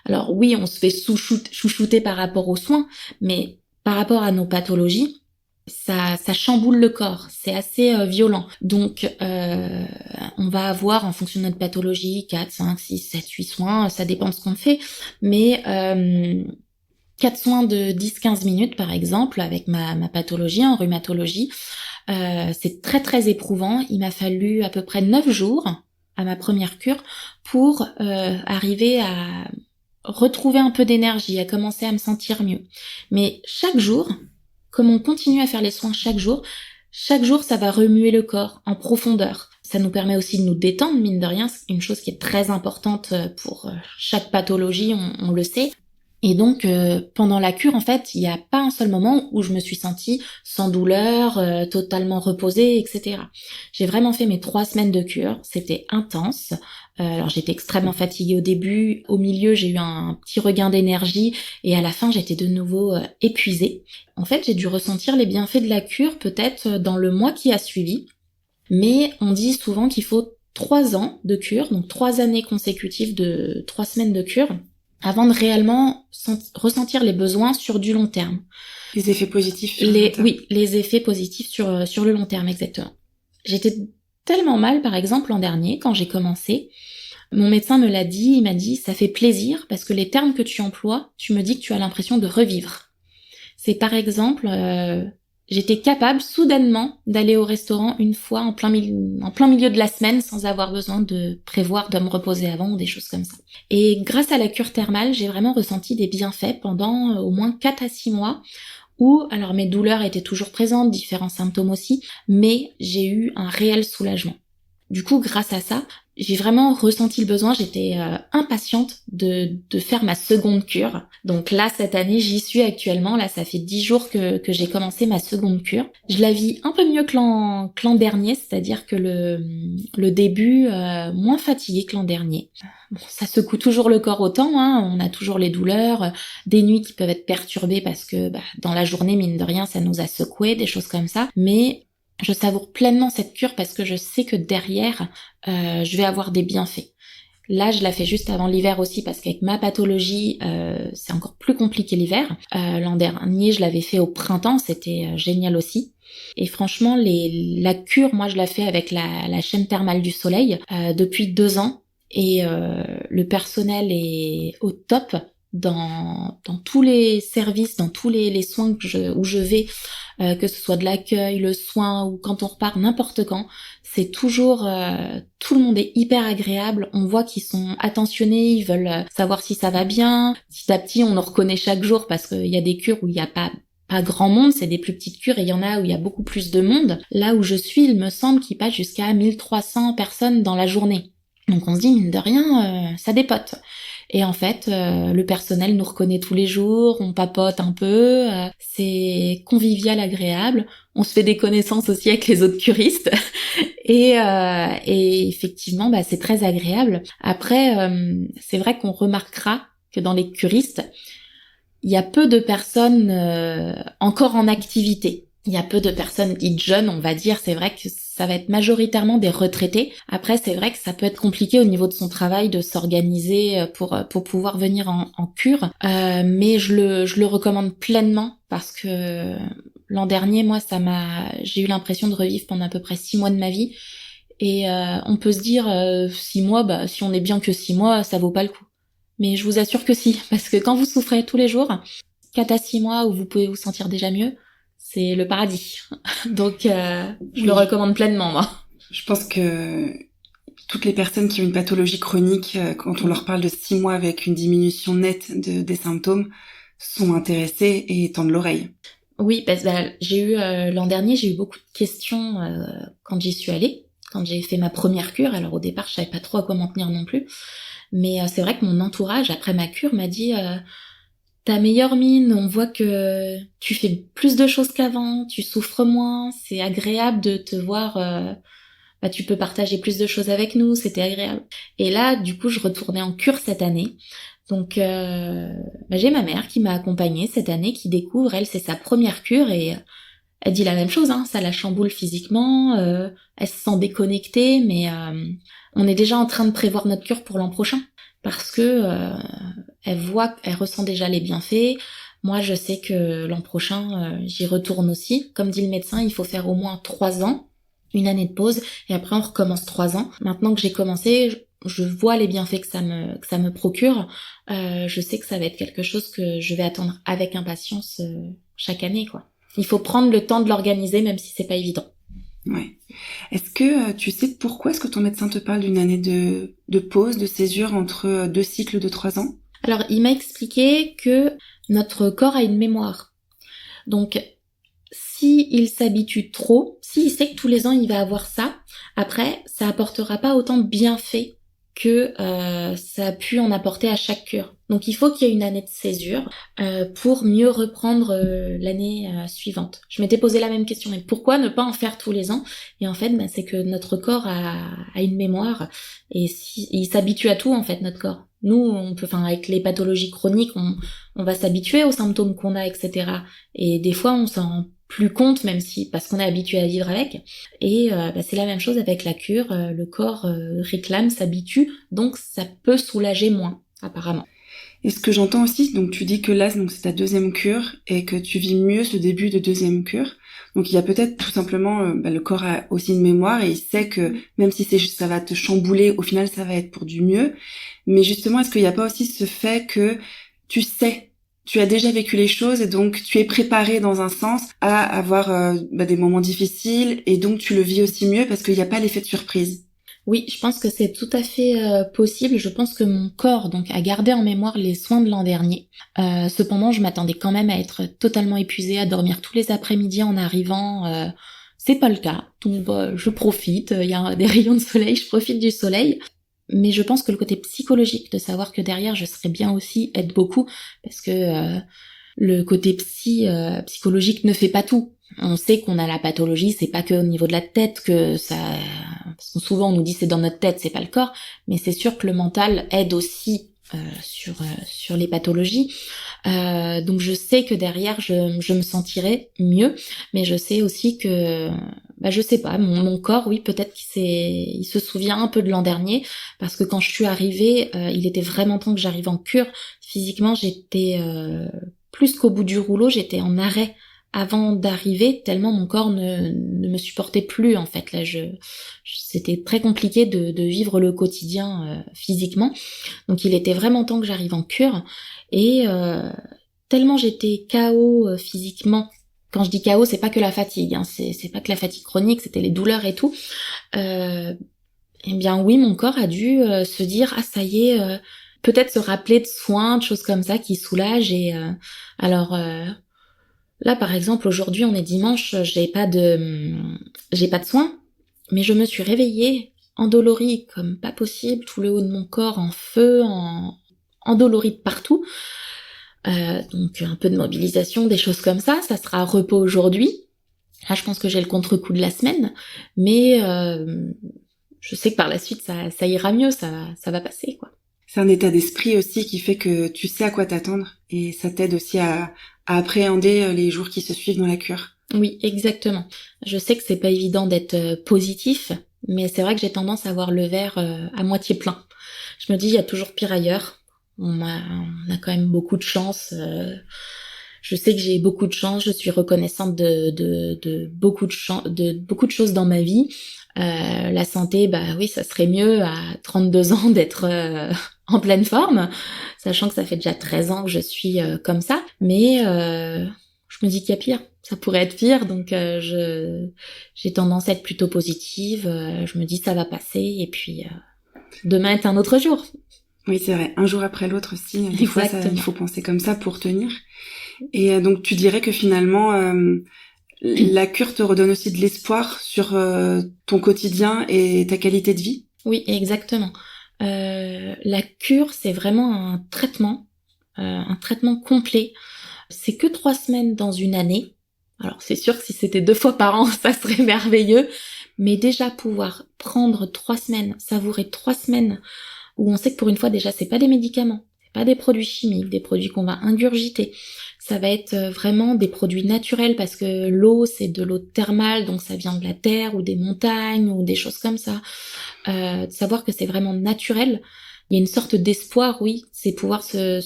alors oui, on se fait chouchouter par rapport aux soins, mais par rapport à nos pathologies, ça chamboule le corps, c'est assez violent. Donc on va avoir en fonction de notre pathologie 4, 5, 6, 7, 8 soins, ça dépend de ce qu'on fait, mais 4 soins de 10-15 minutes par exemple avec ma pathologie en rhumatologie, c'est très très éprouvant. Il m'a fallu à peu près 9 jours à ma première cure pour arriver à retrouver un peu d'énergie, à commencer à me sentir mieux. Mais chaque jour, comme on continue à faire les soins chaque jour, ça va remuer le corps en profondeur. Ça nous permet aussi de nous détendre, mine de rien, c'est une chose qui est très importante pour chaque pathologie, on le sait. Et donc, pendant la cure, en fait, il n'y a pas un seul moment où je me suis sentie sans douleur, totalement reposée, etc. J'ai vraiment fait mes 3 semaines de cure, c'était intense. Alors j'étais extrêmement fatiguée au début, au milieu j'ai eu un petit regain d'énergie et à la fin j'étais de nouveau épuisée. En fait j'ai dû ressentir les bienfaits de la cure peut-être dans le mois qui a suivi, mais on dit souvent qu'il faut 3 ans de cure, donc 3 années consécutives de 3 semaines de cure, avant de réellement ressentir les besoins sur du long terme. Les effets positifs sur le long terme. Oui, les effets positifs sur le long terme, exactement. J'étais tellement mal, par exemple, l'an dernier, quand j'ai commencé. Mon médecin me l'a dit, il m'a dit, ça fait plaisir parce que les termes que tu emploies, tu me dis que tu as l'impression de revivre. C'est par exemple, j'étais capable soudainement d'aller au restaurant une fois en plein milieu de la semaine sans avoir besoin de prévoir de me reposer avant ou des choses comme ça. Et grâce à la cure thermale, j'ai vraiment ressenti des bienfaits pendant au moins 4 à 6 mois où, alors mes douleurs étaient toujours présentes, différents symptômes aussi, mais j'ai eu un réel soulagement. Du coup, grâce à ça, j'ai vraiment ressenti le besoin, j'étais impatiente de faire ma seconde cure. Donc là, cette année, j'y suis actuellement. Là, ça fait 10 jours que j'ai commencé ma seconde cure. Je la vis un peu mieux que l'an dernier, c'est-à-dire que le début, moins fatigué que l'an dernier. Bon, ça secoue toujours le corps autant, hein. On a toujours les douleurs, des nuits qui peuvent être perturbées parce que dans la journée, mine de rien, ça nous a secoué, des choses comme ça. Mais je savoure pleinement cette cure parce que je sais que derrière, je vais avoir des bienfaits. Là, je la fais juste avant l'hiver aussi parce qu'avec ma pathologie, c'est encore plus compliqué l'hiver. L'an dernier, je l'avais fait au printemps, c'était génial aussi. Et franchement, la cure, moi, je la fais avec la chaîne thermale du soleil depuis 2 ans. Et le personnel est au top dans tous les services, dans tous les soins où je vais, que ce soit de l'accueil, le soin ou quand on repart n'importe quand, c'est toujours tout le monde est hyper agréable, on voit qu'ils sont attentionnés, ils veulent savoir si ça va bien. Petit à petit, on nous reconnaît chaque jour parce qu'il y a des cures où il n'y a pas grand monde, c'est des plus petites cures et il y en a où il y a beaucoup plus de monde. Là où je suis, il me semble qu'il passe jusqu'à 1300 personnes dans la journée. Donc on se dit, mine de rien, ça dépote. Et en fait, le personnel nous reconnaît tous les jours, on papote un peu, c'est convivial, agréable. On se fait des connaissances aussi avec les autres curistes. Et effectivement, c'est très agréable. Après, c'est vrai qu'on remarquera que dans les curistes, il y a peu de personnes encore en activité. Il y a peu de personnes dites jeunes, on va dire. C'est vrai que ça va être majoritairement des retraités. Après, c'est vrai que ça peut être compliqué au niveau de son travail de s'organiser pour pouvoir venir en cure. Mais je le recommande pleinement parce que l'an dernier, moi, j'ai eu l'impression de revivre pendant à peu près 6 mois de ma vie. Et on peut se dire 6 mois, si on est bien que 6 mois, ça vaut pas le coup. Mais je vous assure que si, parce que quand vous souffrez tous les jours, 4 à 6 mois où vous pouvez vous sentir déjà mieux, c'est le paradis. Donc, je le recommande pleinement, moi. Je pense que toutes les personnes qui ont une pathologie chronique, quand on leur parle de 6 mois avec une diminution nette des symptômes, sont intéressées et tendent l'oreille. Oui, parce que j'ai eu l'an dernier, j'ai eu beaucoup de questions quand j'y suis allée, quand j'ai fait ma première cure. Alors au départ, je savais pas trop à quoi m'en tenir non plus. Mais c'est vrai que mon entourage, après ma cure, m'a dit ta meilleure mine, on voit que tu fais plus de choses qu'avant, tu souffres moins, c'est agréable de te voir, tu peux partager plus de choses avec nous, c'était agréable. Et là, du coup, je retournais en cure cette année. Donc, j'ai ma mère qui m'a accompagnée cette année, qui découvre, elle, c'est sa première cure et elle dit la même chose, hein, ça la chamboule physiquement, elle se sent déconnectée, mais on est déjà en train de prévoir notre cure pour l'an prochain parce que elle ressent déjà les bienfaits. Moi, je sais que l'an prochain, j'y retourne aussi. Comme dit le médecin, il faut faire au moins 3 ans, une année de pause, et après on recommence 3 ans. Maintenant que j'ai commencé, je vois les bienfaits que ça me procure. Je sais que ça va être quelque chose que je vais attendre avec impatience chaque année, quoi. Il faut prendre le temps de l'organiser, même si c'est pas évident. Ouais. Est-ce que tu sais pourquoi est-ce que ton médecin te parle d'une année de pause, de césure entre 2 cycles de 3 ans? Alors, il m'a expliqué que notre corps a une mémoire. Donc, s'il s'habitue trop, s'il sait que tous les ans il va avoir ça, après, ça apportera pas autant de bienfaits que ça a pu en apporter à chaque cure. Donc il faut qu'il y ait une année de césure pour mieux reprendre l'année suivante. Je m'étais posé la même question, mais pourquoi ne pas en faire tous les ans? Et en fait, c'est que notre corps a une mémoire et il s'habitue à tout en fait, notre corps. Nous, avec les pathologies chroniques, on va s'habituer aux symptômes qu'on a, etc. Et des fois, on s'en rend plus compte, même si parce qu'on est habitué à vivre avec. Et c'est la même chose avec la cure. Le corps réclame, s'habitue, donc ça peut soulager moins, apparemment. Et ce que j'entends aussi, donc tu dis que là, donc c'est ta 2e cure et que tu vis mieux ce début de 2e cure. Donc il y a peut-être tout simplement, le corps a aussi une mémoire et il sait que même si ça va te chambouler, au final ça va être pour du mieux. Mais justement, est-ce qu'il n'y a pas aussi ce fait que tu sais tu as déjà vécu les choses et donc tu es préparé dans un sens à avoir des moments difficiles et donc tu le vis aussi mieux parce qu'il n'y a pas l'effet de surprise. Oui, je pense que c'est tout à fait possible. Je pense que mon corps donc a gardé en mémoire les soins de l'an dernier. Cependant, je m'attendais quand même à être totalement épuisée, à dormir tous les après-midi en arrivant. C'est pas le cas. Donc je profite. Il y a des rayons de soleil, je profite du soleil. Mais je pense que le côté psychologique de savoir que derrière je serai bien aussi aide beaucoup parce que le côté psychologique ne fait pas tout. On sait qu'on a la pathologie, c'est pas que au niveau de la tête que ça, parce que souvent on nous dit c'est dans notre tête, c'est pas le corps, mais c'est sûr que le mental aide aussi sur les pathologies. Donc je sais que derrière je me sentirai mieux, mais je sais aussi que je sais pas, mon corps, oui, peut-être il se souvient un peu de l'an dernier, parce que quand je suis arrivée, il était vraiment temps que j'arrive en cure. Physiquement, j'étais plus qu'au bout du rouleau, j'étais en arrêt avant d'arriver, tellement mon corps ne me supportait plus, en fait. Là, c'était très compliqué de vivre le quotidien physiquement. Donc il était vraiment temps que j'arrive en cure, et tellement j'étais KO physiquement. Quand je dis KO, c'est pas que la fatigue, hein, c'est pas que la fatigue chronique, c'était les douleurs et tout. Eh bien oui, mon corps a dû se dire ah ça y est, peut-être se rappeler de soins, de choses comme ça qui soulagent. Et alors là par exemple aujourd'hui on est dimanche, j'ai pas de soins, mais je me suis réveillée endolorie comme pas possible, tout le haut de mon corps en feu, endolorie de partout. Donc un peu de mobilisation, des choses comme ça sera à repos aujourd'hui. Là je pense que j'ai le contre-coup de la semaine, mais je sais que par la suite ça ira mieux, ça va passer quoi. C'est un état d'esprit aussi qui fait que tu sais à quoi t'attendre et ça t'aide aussi à appréhender les jours qui se suivent dans la cure. Oui, exactement. Je sais que c'est pas évident d'être positif, mais c'est vrai que j'ai tendance à voir le verre à moitié plein. Je me dis il y a toujours pire ailleurs. On a quand même beaucoup de chance. Je sais que j'ai beaucoup de chance. Je suis reconnaissante de beaucoup de choses dans ma vie. La santé, oui, ça serait mieux à 32 ans d'être en pleine forme, sachant que ça fait déjà 13 ans que je suis comme ça. Mais je me dis qu'il y a pire. Ça pourrait être pire, donc j'ai tendance à être plutôt positive. Je me dis ça va passer et puis demain est un autre jour. Oui, c'est vrai. Un jour après l'autre aussi. Des fois, il faut penser comme ça pour tenir. Et donc, tu dirais que finalement, la cure te redonne aussi de l'espoir sur ton quotidien et ta qualité de vie? Oui, exactement. La cure, c'est vraiment un traitement complet. C'est que 3 semaines dans une année. Alors, c'est sûr que si c'était 2 fois par an, ça serait merveilleux. Mais déjà, pouvoir prendre 3 semaines, savourer 3 semaines, où on sait que pour une fois déjà c'est pas des médicaments, c'est pas des produits chimiques, des produits qu'on va ingurgiter. Ça va être vraiment des produits naturels parce que l'eau c'est de l'eau thermale, donc ça vient de la terre ou des montagnes ou des choses comme ça. De savoir que c'est vraiment naturel, il y a une sorte d'espoir, oui, c'est pouvoir se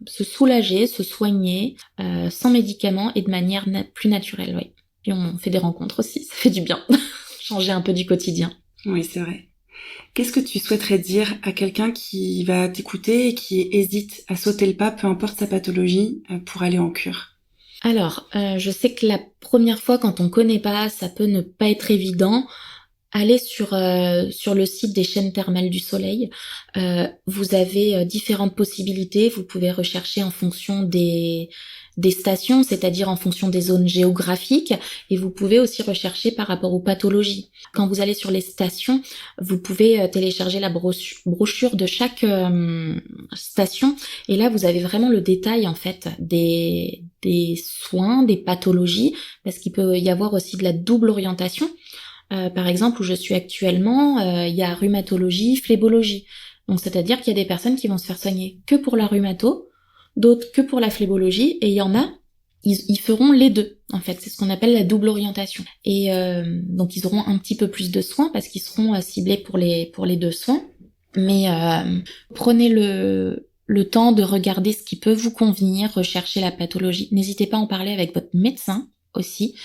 soulager, se soigner sans médicaments et de manière plus naturelle, oui. Puis on fait des rencontres aussi, ça fait du bien, changer un peu du quotidien. Oui, c'est vrai. Qu'est-ce que tu souhaiterais dire à quelqu'un qui va t'écouter et qui hésite à sauter le pas, peu importe sa pathologie, pour aller en cure? Alors, je sais que la première fois, quand on connaît pas, ça peut ne pas être évident. Allez sur le site des chaînes thermales du soleil. Vous avez différentes possibilités. Vous pouvez rechercher en fonction des stations, c'est-à-dire en fonction des zones géographiques, et vous pouvez aussi rechercher par rapport aux pathologies. Quand vous allez sur les stations, vous pouvez télécharger la brochure de chaque station, et là vous avez vraiment le détail en fait des soins, des pathologies, parce qu'il peut y avoir aussi de la double orientation. Par exemple, où je suis actuellement, il y a rhumatologie, phlébologie. Donc c'est-à-dire qu'il y a des personnes qui vont se faire soigner que pour la rhumato, d'autres que pour la phlébologie, et il y en a, ils feront les deux, en fait. C'est ce qu'on appelle la double orientation. Et donc ils auront un petit peu plus de soins parce qu'ils seront ciblés pour les deux soins. Mais prenez le temps de regarder ce qui peut vous convenir, rechercher la pathologie. N'hésitez pas à en parler avec votre médecin aussi.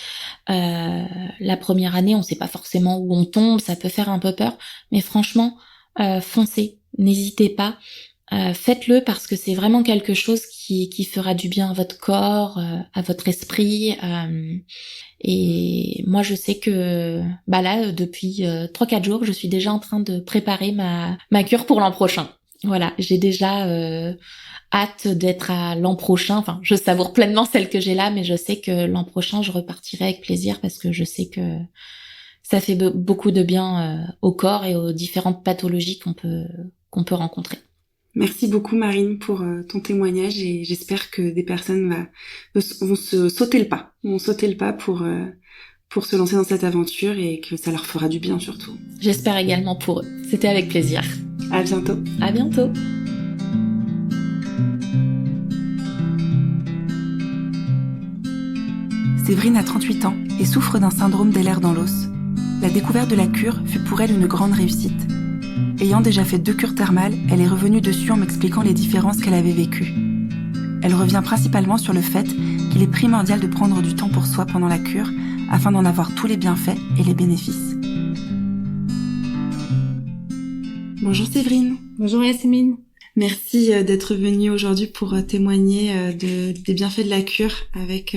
La première année, on sait pas forcément où on tombe, ça peut faire un peu peur, mais franchement, foncez, n'hésitez pas. faites-le parce que c'est vraiment quelque chose qui fera du bien à votre corps, à votre esprit. Et moi, je sais que là, depuis 3-4 jours, je suis déjà en train de préparer ma cure pour l'an prochain. Voilà, j'ai déjà hâte d'être à l'an prochain. Enfin, je savoure pleinement celle que j'ai là, mais je sais que l'an prochain, je repartirai avec plaisir parce que je sais que ça fait beaucoup de bien au corps et aux différentes pathologies qu'on peut rencontrer. Merci beaucoup Marine pour ton témoignage et j'espère que des personnes vont sauter le pas pour se lancer dans cette aventure et que ça leur fera du bien surtout. J'espère également pour eux. C'était avec plaisir. À bientôt. À bientôt. Séverine a 38 ans et souffre d'un syndrome d'Ehlers dans l'os. La découverte de la cure fut pour elle une grande réussite. Ayant déjà fait 2 cures thermales, elle est revenue dessus en m'expliquant les différences qu'elle avait vécues. Elle revient principalement sur le fait qu'il est primordial de prendre du temps pour soi pendant la cure afin d'en avoir tous les bienfaits et les bénéfices. Bonjour Séverine. Bonjour Yasmine. Merci d'être venue aujourd'hui pour témoigner des bienfaits de la cure avec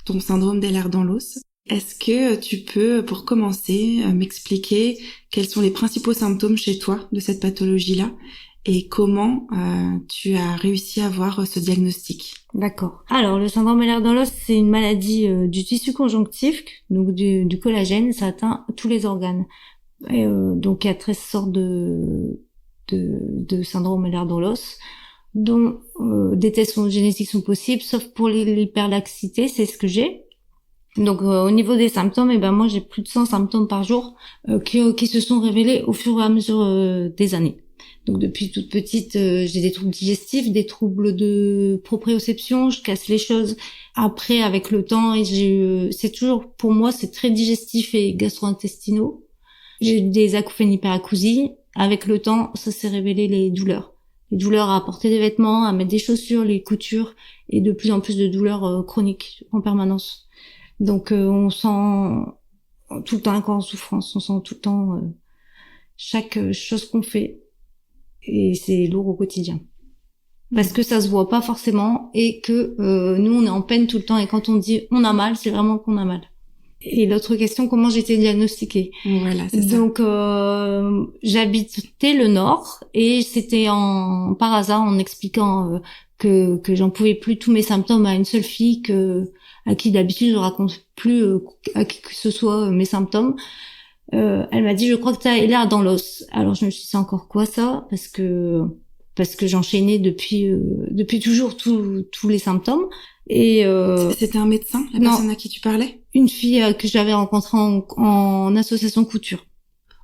ton syndrome d'Ehlers dans l'os. Est-ce que tu peux, pour commencer, m'expliquer quels sont les principaux symptômes chez toi de cette pathologie-là et comment tu as réussi à avoir ce diagnostic? D'accord. Alors, le syndrome Ehlers dans l'os, c'est une maladie du tissu conjonctif, donc du collagène. Ça atteint tous les organes. Et, donc, il y a 13 sortes de syndrome Ehlers dans l'os, dont des tests génétiques sont possibles, sauf pour l'hyperlaxité, c'est ce que j'ai. Donc au niveau des symptômes, moi j'ai plus de 100 symptômes par jour qui se sont révélés au fur et à mesure des années. Donc depuis toute petite, j'ai des troubles digestifs, des troubles de proprioception, je casse les choses. Après, avec le temps, c'est toujours, pour moi, c'est très digestif et gastro-intestinaux. J'ai eu des acouphènes hyperacousie. Avec le temps, ça s'est révélé les douleurs. Les douleurs à porter des vêtements, à mettre des chaussures, les coutures, et de plus en plus de douleurs chroniques en permanence. Donc on sent tout le temps un corps en souffrance, on sent tout le temps chaque chose qu'on fait et c'est lourd au quotidien. Parce que ça se voit pas forcément et que nous on est en peine tout le temps et quand on dit on a mal, c'est vraiment qu'on a mal. Et l'autre question, comment j'ai été diagnostiquée? Voilà, c'est ça. Donc j'habitais le Nord et c'était par hasard en expliquant que j'en pouvais plus tous mes symptômes à une seule fille à qui d'habitude je raconte plus à qui que ce soit mes symptômes. Elle m'a dit je crois que t'as Ehlers dans l'os. Alors je me suis dit c'est encore quoi ça parce que j'enchaînais depuis toujours tous les symptômes et c'était un médecin, la personne à qui tu parlais? Une fille que j'avais rencontrée en association couture.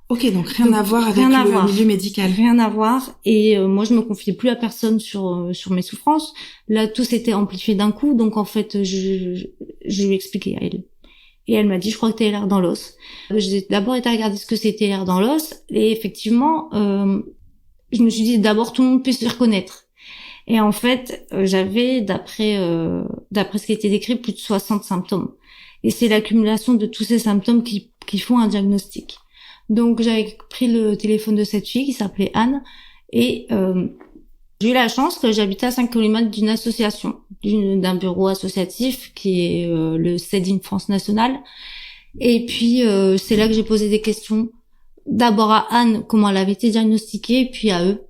Ok, donc rien à voir avec le milieu médical. Rien à voir. Et moi, je me confiais plus à personne sur mes souffrances. Là, tout s'était amplifié d'un coup. Donc, en fait, je lui ai expliqué à elle. Et elle m'a dit, je crois que t'as Ehlers dans l'os. J'ai d'abord été regarder ce que c'était Ehlers dans l'os. Et effectivement, je me suis dit, d'abord, tout le monde peut se reconnaître. Et en fait, j'avais, d'après ce qui était décrit, plus de 60 symptômes. Et c'est l'accumulation de tous ces symptômes qui font un diagnostic. Donc j'avais pris le téléphone de cette fille qui s'appelait Anne et j'ai eu la chance que j'habitais à 5 km d'une association, d'un bureau associatif qui est le CEDIN France Nationale. Et puis c'est là que j'ai posé des questions. D'abord à Anne, comment elle avait été diagnostiquée, puis à eux.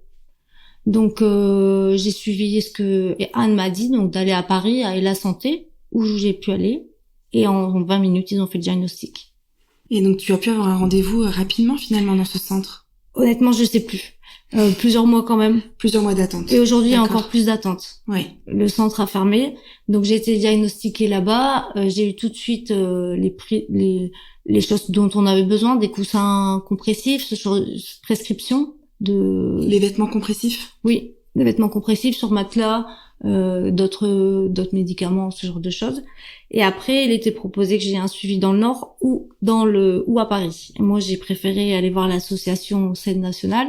Donc j'ai suivi ce que Anne m'a dit, donc d'aller à Paris, à la santé, où j'ai pu aller. Et en 20 minutes, ils ont fait le diagnostic. Et donc tu as pu avoir un rendez-vous rapidement finalement dans ce centre? Honnêtement, je sais plus. Plusieurs mois quand même. Plusieurs mois d'attente. Et aujourd'hui, il y a encore plus d'attente. Oui. Le centre a fermé, donc j'ai été diagnostiquée là-bas. J'ai eu tout de suite les choses dont on avait besoin, des coussins compressifs, prescription de. Les vêtements compressifs? Oui, des vêtements compressifs sur matelas, d'autres médicaments, ce genre de choses. Et après, il était proposé que j'ai un suivi dans le Nord ou à Paris. Et moi, j'ai préféré aller voir l'association CED nationale.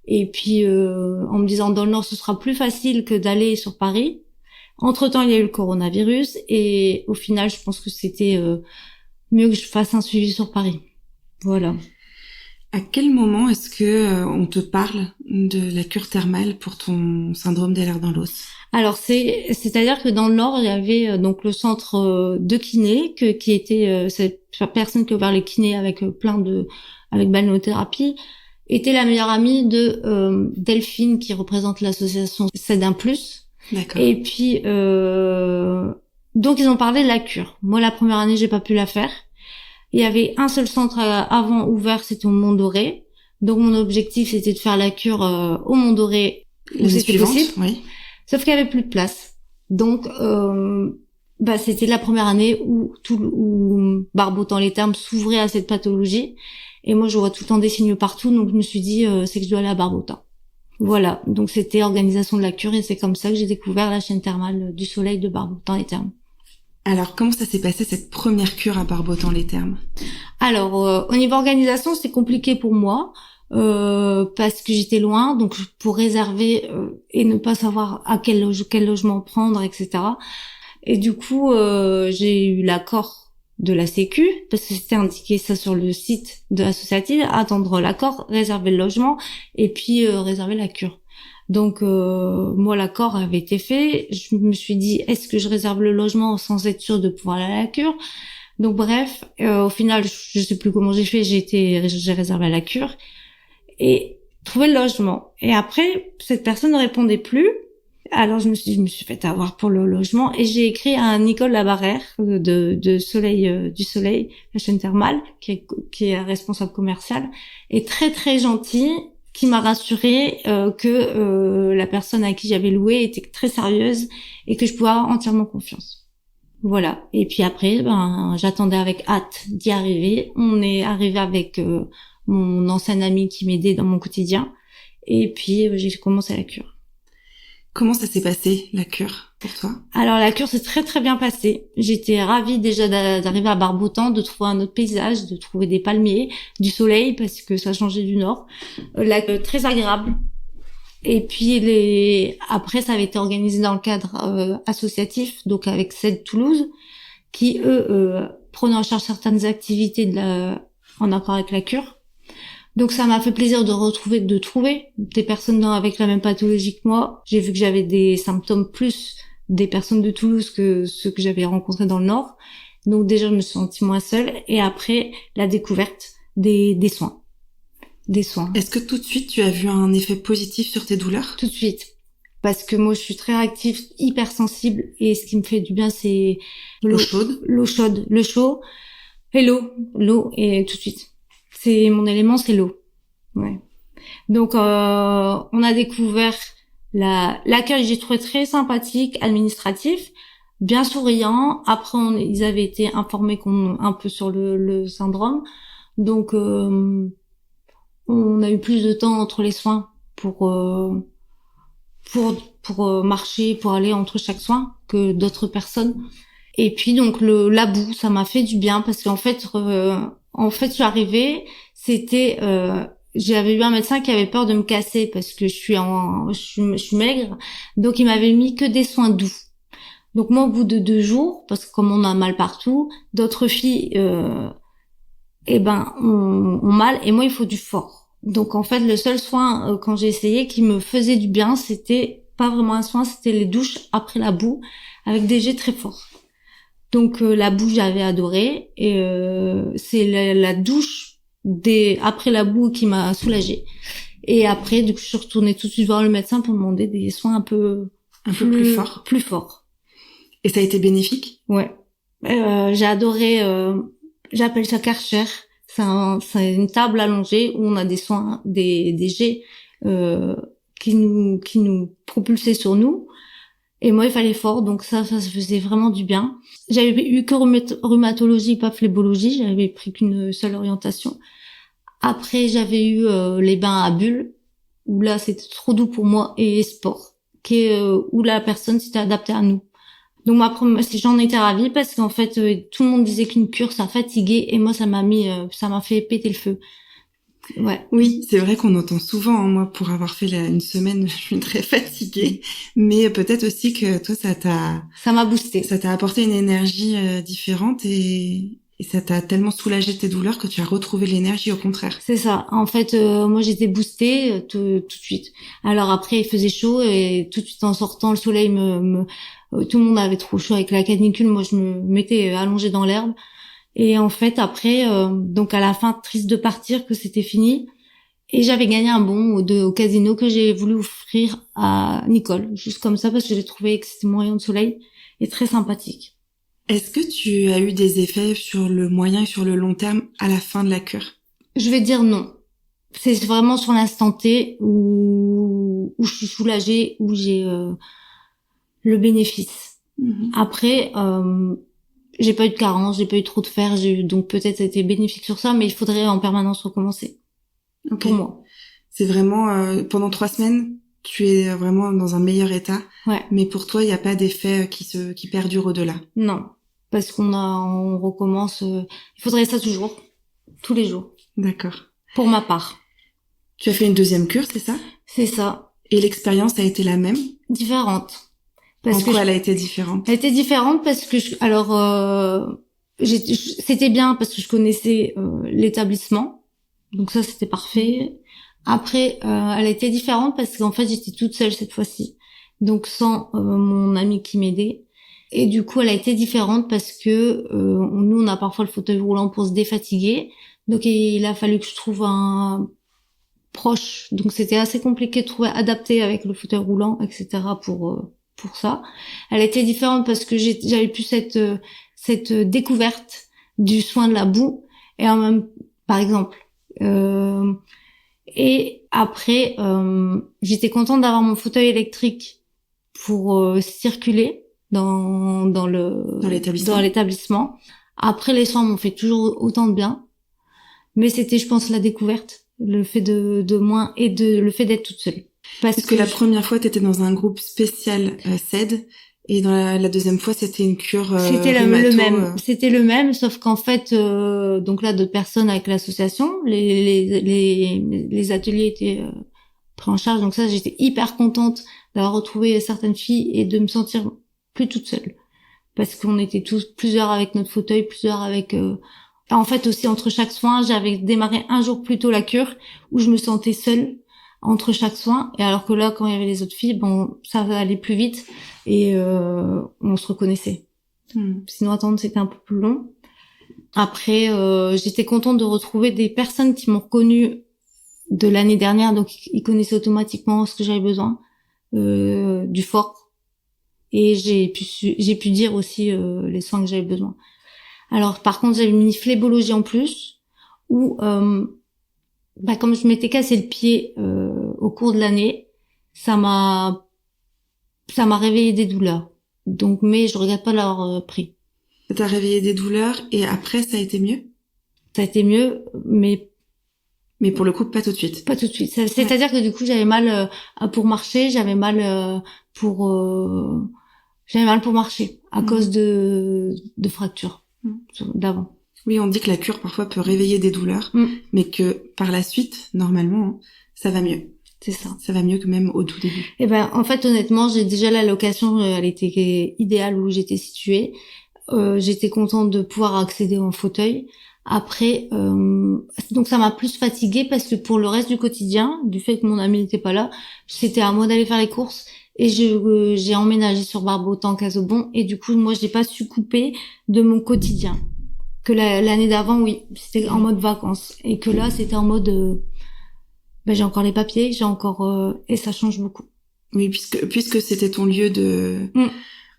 Et puis, en me disant dans le Nord, ce sera plus facile que d'aller sur Paris. Entre-temps, il y a eu le coronavirus. Et au final, je pense que c'était mieux que je fasse un suivi sur Paris. Voilà. À quel moment est-ce que on te parle de la cure thermale pour ton syndrome des lèvres dans l'os? Alors c'est-à-dire que dans le Nord, il y avait donc le centre de kiné qui était cette personne qui a ouvert les kinés avec avec balnéothérapie était la meilleure amie de Delphine qui représente l'association CEDIN+. D'accord. Et puis donc ils ont parlé de la cure. Moi la première année, j'ai pas pu la faire. Il y avait un seul centre avant ouvert, c'était au Mont-Doré. Donc mon objectif c'était de faire la cure au Mont-Doré où c'était possible. Oui. Sauf qu'il y avait plus de place. Donc c'était la première année où Barbeautan-les-Thermes s'ouvrait à cette pathologie. Et moi je vois tout le temps des signaux partout, donc je me suis dit c'est que je dois aller à Barbeautan. Voilà, donc c'était organisation de la cure et c'est comme ça que j'ai découvert la chaîne thermale du soleil de Barbeautan-les-Thermes. Alors, comment ça s'est passé cette première cure à Barbeautan-les-Thermes? Alors, au niveau organisation, c'est compliqué pour moi parce que j'étais loin, donc pour réserver et ne pas savoir à quel logement prendre, etc. Et du coup, j'ai eu l'accord de la Sécu parce que c'était indiqué ça sur le site de l'associative, attendre l'accord, réserver le logement et puis réserver la cure. Donc moi l'accord avait été fait, je me suis dit est-ce que je réserve le logement sans être sûre de pouvoir aller à la cure. Donc bref, au final je sais plus comment j'ai fait, j'ai réservé la cure et trouvé le logement. Et après cette personne ne répondait plus. Alors je me suis fait avoir pour le logement et j'ai écrit à Nicole Labarrère de Soleil du Soleil, la chaîne thermale qui est responsable commerciale et très très gentille, qui m'a rassurée que la personne à qui j'avais loué était très sérieuse et que je pouvais avoir entièrement confiance. Voilà. Et puis après, j'attendais avec hâte d'y arriver. On est arrivé avec mon ancien ami qui m'aidait dans mon quotidien. Et puis j'ai commencé la cure. Comment ça s'est passé, la cure, pour toi? Alors la cure s'est très très bien passée. J'étais ravie déjà d'arriver à Barbeautan, de trouver un autre paysage, de trouver des palmiers, du soleil parce que ça changeait du nord. Très agréable. Et puis après ça avait été organisé dans le cadre associatif, donc avec CED Toulouse, qui eux prenaient en charge certaines activités en accord avec la cure. Donc ça m'a fait plaisir de trouver des personnes avec la même pathologie que moi. J'ai vu que j'avais des symptômes plus des personnes de Toulouse que ceux que j'avais rencontrés dans le Nord. Donc déjà je me suis sentie moins seule et après la découverte des soins. Des soins. Est-ce que tout de suite tu as vu un effet positif sur tes douleurs? Tout de suite. Parce que moi je suis très réactive, hyper sensible et ce qui me fait du bien c'est l'eau chaude, le chaud et l'eau et tout de suite. C'est mon élément, c'est l'eau. Ouais. Donc on a découvert l'accueil, j'ai trouvé très sympathique, administratif, bien souriant. Après ils avaient été informés un peu sur le syndrome. Donc on a eu plus de temps entre les soins pour marcher, pour aller entre chaque soin que d'autres personnes. Et puis donc la boue, ça m'a fait du bien parce qu'en fait je suis arrivée, j'avais eu un médecin qui avait peur de me casser parce que je suis maigre, donc il m'avait mis que des soins doux. Donc moi au bout de 2 jours, parce que comme on a mal partout, d'autres filles ont mal et moi il faut du fort. Donc en fait le seul soin quand j'ai essayé qui me faisait du bien, c'était pas vraiment un soin, c'était les douches après la boue avec des jets très forts. Donc la boue j'avais adoré et c'est la douche après la boue qui m'a soulagée. Et après du coup je suis retournée tout de suite voir le médecin pour demander des soins un peu plus forts. Et ça a été bénéfique? Ouais. J'ai adoré j'appelle ça Karcher. C'est une table allongée où on a des soins des jets qui nous propulsaient sur nous. Et moi, il fallait fort, donc ça se faisait vraiment du bien. J'avais eu que rhumatologie, pas phlébologie, j'avais pris qu'une seule orientation. Après, j'avais eu les bains à bulles, où là, c'était trop doux pour moi, et sport, où la personne s'était adaptée à nous. Donc j'en étais ravie parce qu'en fait, tout le monde disait qu'une cure, ça fatiguait, et moi, ça m'a fait péter le feu. Ouais. Oui, c'est vrai qu'on entend souvent, hein. Moi, pour avoir fait une semaine, je suis très fatiguée. Mais peut-être aussi que toi, ça m'a boosté. Ça t'a apporté une énergie différente et Et ça t'a tellement soulagé tes douleurs que tu as retrouvé l'énergie, au contraire. C'est ça. En fait, moi, j'étais boostée tout de suite. Alors après, il faisait chaud et tout de suite en sortant, le soleil tout le monde avait trop chaud avec la canicule. Moi, je me mettais allongée dans l'herbe. Et en fait, après, donc à la fin, triste de partir, que c'était fini. Et j'avais gagné un bon au casino que j'ai voulu offrir à Nicole, juste comme ça, parce que j'ai trouvé que c'était mon rayon de soleil et très sympathique. Est-ce que tu as eu des effets sur le moyen et sur le long terme à la fin de la cure? Je vais dire non. C'est vraiment sur l'instant T où je suis soulagée, où j'ai le bénéfice. Après, j'ai pas eu de carence, j'ai pas eu trop de fer, donc peut-être ça a été bénéfique sur ça, mais il faudrait en permanence recommencer. Okay. Pour moi. C'est vraiment pendant 3 semaines, tu es vraiment dans un meilleur état. Ouais. Mais pour toi, il n'y a pas d'effet qui perdure au-delà. Non, parce on recommence. Il faudrait ça toujours, tous les jours. D'accord. Pour ma part. Tu as fait une deuxième cure, c'est ça? C'est ça. Et l'expérience a été la même? Différente. En quoi elle a été différente? Elle était différente parce que c'était bien parce que je connaissais l'établissement. Donc ça, c'était parfait. Après, elle a été différente parce qu'en fait, j'étais toute seule cette fois-ci. Donc sans mon ami qui m'aidait. Et du coup, elle a été différente parce que nous, on a parfois le fauteuil roulant pour se défatiguer. Donc il a fallu que je trouve un proche. Donc c'était assez compliqué de trouver adapté avec le fauteuil roulant, etc. pour ça. Elle a été différente parce que j'avais plus cette découverte du soin de la boue. Et en même, par exemple, et après, j'étais contente d'avoir mon fauteuil électrique pour circuler dans l'établissement. Après, les soins m'ont fait toujours autant de bien, mais c'était, je pense, la découverte, le fait de moins et le fait d'être toute seule. Parce que la première fois, t'étais dans un groupe spécial CED. Et dans la deuxième fois, c'était une cure c'était le même. C'était le même, sauf qu'en fait, donc là, d'autres personnes avec l'association, les ateliers étaient pris en charge. Donc ça, j'étais hyper contente d'avoir retrouvé certaines filles et de me sentir plus toute seule, parce qu'on était plusieurs avec notre fauteuil, plusieurs avec. En fait, aussi entre chaque soin, j'avais démarré un jour plus tôt la cure où je me sentais seule entre chaque soin, et alors que là, quand il y avait les autres filles, bon, ça allait plus vite et on se reconnaissait. Sinon, attendre, c'était un peu plus long. Après, j'étais contente de retrouver des personnes qui m'ont reconnue de l'année dernière, donc ils connaissaient automatiquement ce que j'avais besoin, du fort, et j'ai pu dire aussi les soins que j'avais besoin. Alors, par contre, j'avais mis phlébologie en plus, où comme je m'étais cassé le pied au cours de l'année, ça m'a réveillé des douleurs. Donc, mais je regrette pas l'avoir pris. Ça t'a réveillé des douleurs et après, ça a été mieux? Ça a été mieux, mais pour le coup, pas tout de suite. Pas tout de suite. C'est-à-dire que du coup, j'avais mal pour marcher, j'avais mal pour marcher à cause de fractures d'avant. Oui, on dit que la cure parfois peut réveiller des douleurs, mais que par la suite, normalement, ça va mieux. C'est ça. Ça va mieux que même au tout début. Eh ben, en fait, honnêtement, j'ai déjà la location, elle était idéale où j'étais située. J'étais contente de pouvoir accéder en fauteuil. Après, donc ça m'a plus fatiguée parce que pour le reste du quotidien, du fait que mon ami n'était pas là, c'était à moi d'aller faire les courses et j'ai emménagé sur Barbeautan, Casaubon, et du coup, moi, j'ai pas su couper de mon quotidien. Que l'année d'avant, oui, c'était en mode vacances, et que là, c'était en mode j'ai encore les papiers, j'ai encore et ça change beaucoup. Oui, puisque c'était ton lieu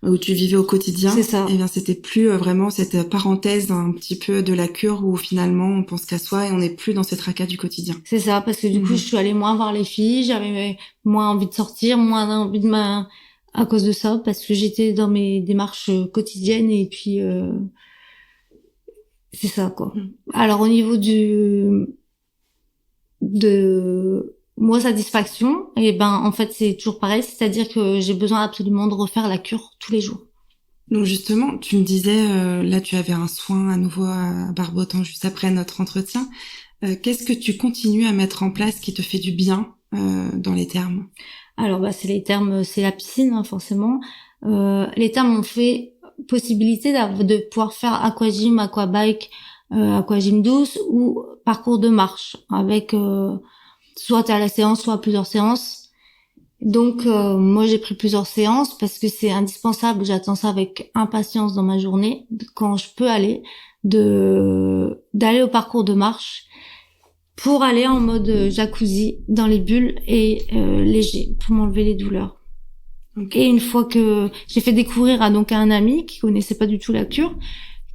où tu vivais au quotidien. C'est ça. Et bien c'était plus vraiment cette parenthèse un petit peu de la cure où finalement on pense qu'à soi et on n'est plus dans ces tracas du quotidien. C'est ça, parce que du coup, je suis allée moins voir les filles, j'avais moins envie de sortir, moins envie à cause de ça, parce que j'étais dans mes démarches quotidiennes, et puis c'est ça, quoi. Alors au niveau de moi, satisfaction, et en fait c'est toujours pareil, c'est-à-dire que j'ai besoin absolument de refaire la cure tous les jours. Donc justement, tu me disais, là tu avais un soin à nouveau à Barbeautan juste après notre entretien. Qu'est-ce que tu continues à mettre en place qui te fait du bien dans les thermes? Alors c'est les thermes, c'est la piscine, forcément. Les thermes m'ont fait possibilité de pouvoir faire aquagym, aquabike, aquagym douce ou parcours de marche avec soit à la séance, soit à plusieurs séances. Donc moi j'ai pris plusieurs séances parce que c'est indispensable, j'attends ça avec impatience dans ma journée quand je peux aller d'aller au parcours de marche pour aller en mode jacuzzi dans les bulles et léger pour m'enlever les douleurs. Okay. Et une fois que j'ai fait découvrir à un ami qui connaissait pas du tout la cure,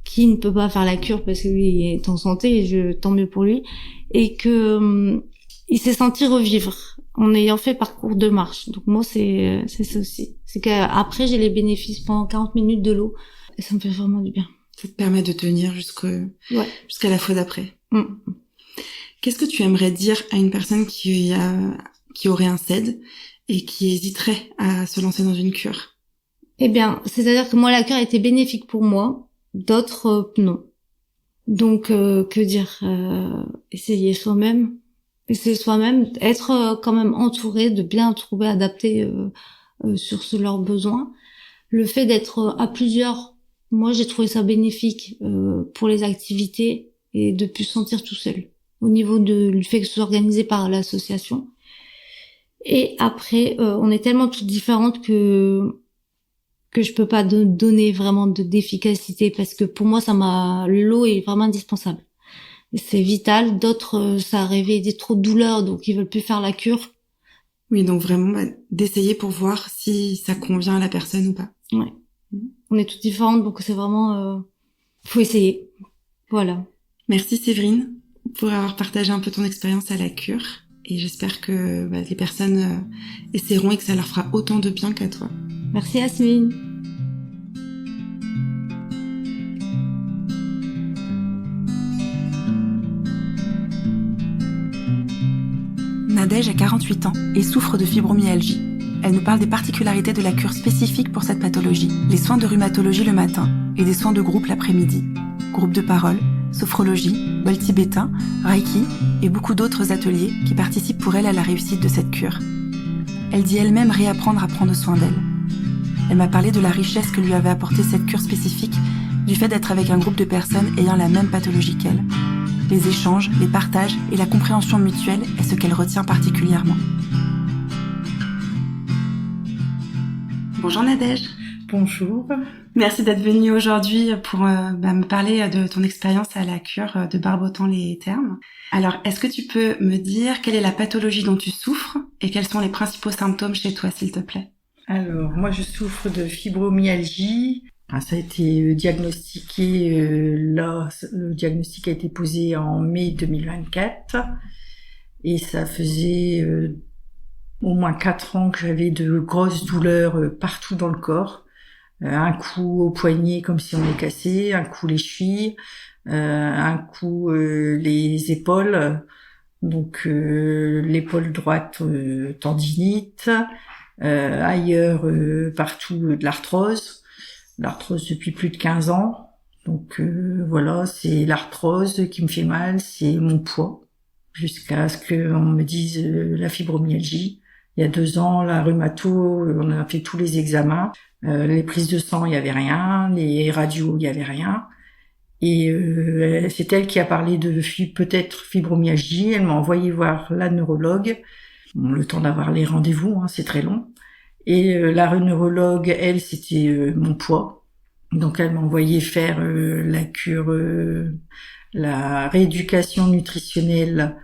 qui ne peut pas faire la cure parce que lui est en santé et tant mieux pour lui, et que il s'est senti revivre en ayant fait parcours de marche. Donc moi c'est ça aussi. C'est qu'après j'ai les bénéfices pendant 40 minutes de l'eau et ça me fait vraiment du bien. Ça te permet de tenir jusqu'à la fois d'après. Qu'est-ce que tu aimerais dire à une personne qui aurait un CED et qui hésiterait à se lancer dans une cure? Eh bien, c'est-à-dire que moi la cure a été bénéfique pour moi, d'autres non. Donc que dire, essayer soi-même, être quand même entouré, de bien trouver, adapté sur leurs besoins. Le fait d'être à plusieurs, moi j'ai trouvé ça bénéfique pour les activités et de plus se sentir tout seul au niveau du fait que ce soit organisé par l'association. Et après on est tellement toutes différentes que je peux pas donner vraiment d'efficacité parce que pour moi l'eau est vraiment indispensable. C'est vital. D'autres ça a réveillé trop de douleurs donc ils veulent plus faire la cure. Oui, donc vraiment d'essayer pour voir si ça convient à la personne ou pas. Ouais. On est toutes différentes donc c'est vraiment faut essayer. Voilà. Merci Séverine pour avoir partagé un peu ton expérience à la cure et j'espère que les personnes essaieront et que ça leur fera autant de bien qu'à toi. Merci Yasmine. Nadège a 48 ans et souffre de fibromyalgie. Elle nous parle des particularités de la cure spécifique pour cette pathologie, les soins de rhumatologie le matin et des soins de groupe l'après-midi. Groupe de parole, sophrologie, bol tibétain, reiki et beaucoup d'autres ateliers qui participent pour elle à la réussite de cette cure. Elle dit elle-même réapprendre à prendre soin d'elle. Elle m'a parlé de la richesse que lui avait apporté cette cure spécifique, du fait d'être avec un groupe de personnes ayant la même pathologie qu'elle. Les échanges, les partages et la compréhension mutuelle est ce qu'elle retient particulièrement. Bonjour Nadège. Bonjour. Merci d'être venue aujourd'hui pour me parler de ton expérience à la cure de Barbotan-les-Thermes. Alors, est-ce que tu peux me dire quelle est la pathologie dont tu souffres et quels sont les principaux symptômes chez toi, s'il te plaît? Alors, moi je souffre de fibromyalgie. Ça a été diagnostiqué, le diagnostic a été posé en mai 2024 et ça faisait au moins 4 ans que j'avais de grosses douleurs partout dans le corps. Un coup au poignet comme si on les cassait, un coup les chevilles, un coup les épaules, donc l'épaule droite tendinite, ailleurs partout de l'arthrose depuis plus de 15 ans. Donc voilà, c'est l'arthrose qui me fait mal, c'est mon poids, jusqu'à ce qu'on me dise la fibromyalgie. Il y a 2 ans, la rhumato, on a fait tous les examens. Les prises de sang, il y avait rien. Les radios, il y avait rien. Et c'est elle qui a parlé de peut-être fibromyalgie. Elle m'a envoyé voir la neurologue. Bon, le temps d'avoir les rendez-vous, c'est très long. Et la neurologue, elle, c'était mon poids. Donc elle m'a envoyé faire la cure, la rééducation nutritionnelle.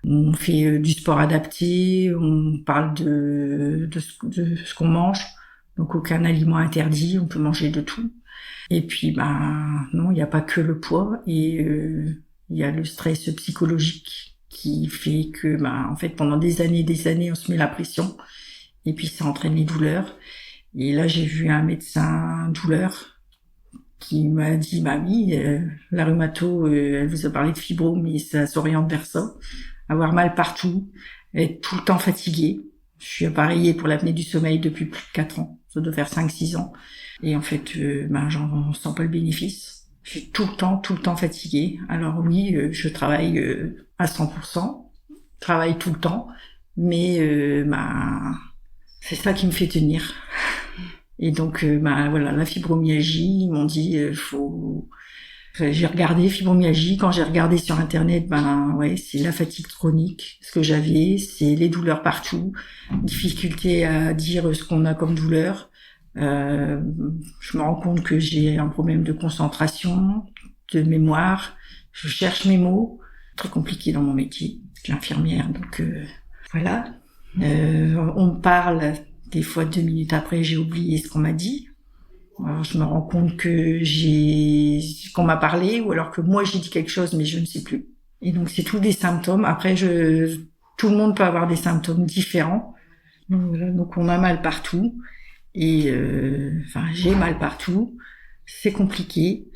On fait du sport adapté, on parle de ce qu'on mange. Donc aucun aliment interdit, on peut manger de tout. Et puis non, il n'y a pas que le poids et il y a le stress psychologique qui fait que en fait pendant des années on se met la pression et puis ça entraîne les douleurs. Et là j'ai vu un médecin douleur qui m'a dit oui, la rhumato, elle vous a parlé de fibro mais ça s'oriente vers ça, avoir mal partout, être tout le temps fatiguée. Je suis appareillée pour l'apnée du sommeil depuis plus de 4 ans. Ça doit faire 5-6 ans. Et en fait, j'en sens pas le bénéfice. Je suis tout le temps fatiguée. Alors oui, je travaille à 100%. Travaille tout le temps. Mais c'est ça qui me fait tenir. Et donc, voilà, la fibromyalgie, ils m'ont dit, j'ai regardé fibromyalgie. Quand j'ai regardé sur Internet, ouais, c'est la fatigue chronique. Ce que j'avais, c'est les douleurs partout, difficulté à dire ce qu'on a comme douleur. Je me rends compte que j'ai un problème de concentration, de mémoire. Je cherche mes mots. Très compliqué dans mon métier. Je suis infirmière, donc voilà. On me parle, des fois 2 minutes après, j'ai oublié ce qu'on m'a dit. Alors, je me rends compte qu'on m'a parlé, ou alors que moi j'ai dit quelque chose, mais je ne sais plus. Et donc c'est tous des symptômes. Après, tout le monde peut avoir des symptômes différents. Donc, voilà, donc on a mal partout. Et j'ai mal partout. C'est compliqué.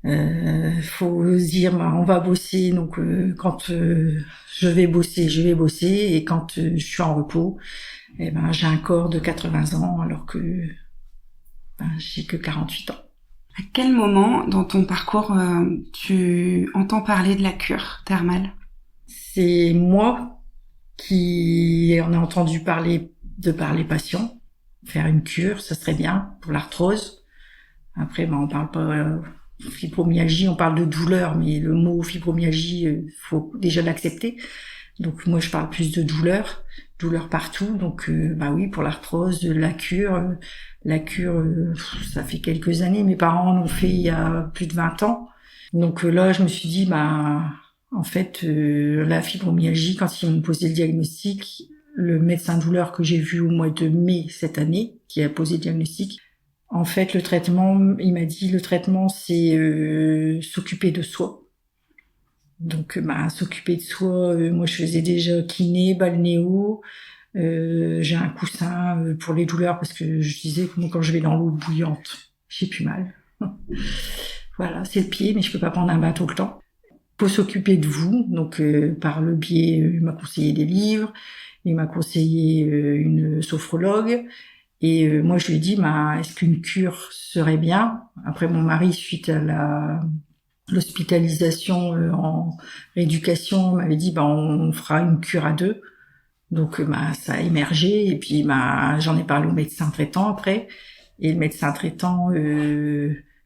Faut se dire, on va bosser. Donc quand je vais bosser, et quand je suis en repos, j'ai un corps de 80 ans alors que j'ai que 48 ans. À quel moment dans ton parcours tu entends parler de la cure thermale? C'est moi qui en ai entendu parler par les patients. Faire une cure, ça serait bien pour l'arthrose. Après, on parle pas fibromyalgie, on parle de douleur, mais le mot fibromyalgie, faut déjà l'accepter. Donc moi, je parle plus de douleur partout. Donc oui, pour l'arthrose, la cure, ça fait quelques années. Mes parents l'ont fait il y a plus de 20 ans. Donc là, je me suis dit, en fait, la fibromyalgie, quand ils m'ont posé le diagnostic, le médecin douleur que j'ai vu au mois de mai cette année, qui a posé le diagnostic, en fait, le traitement, il m'a dit, le traitement, c'est s'occuper de soi. Donc, s'occuper de soi, moi, je faisais déjà kiné, balnéo, j'ai un coussin pour les douleurs, parce que je disais que moi, quand je vais dans l'eau bouillante, j'ai plus mal. Voilà, c'est le pied, mais je peux pas prendre un bain tout le temps. Faut s'occuper de vous, donc par le biais, il m'a conseillé des livres, il m'a conseillé une sophrologue. Et moi, je lui ai dit, est-ce qu'une cure serait bien? Après, mon mari, suite à l'hospitalisation en rééducation, m'avait dit, on fera une cure à 2. Donc, ça a émergé. Et puis, j'en ai parlé au médecin traitant après. Et le médecin traitant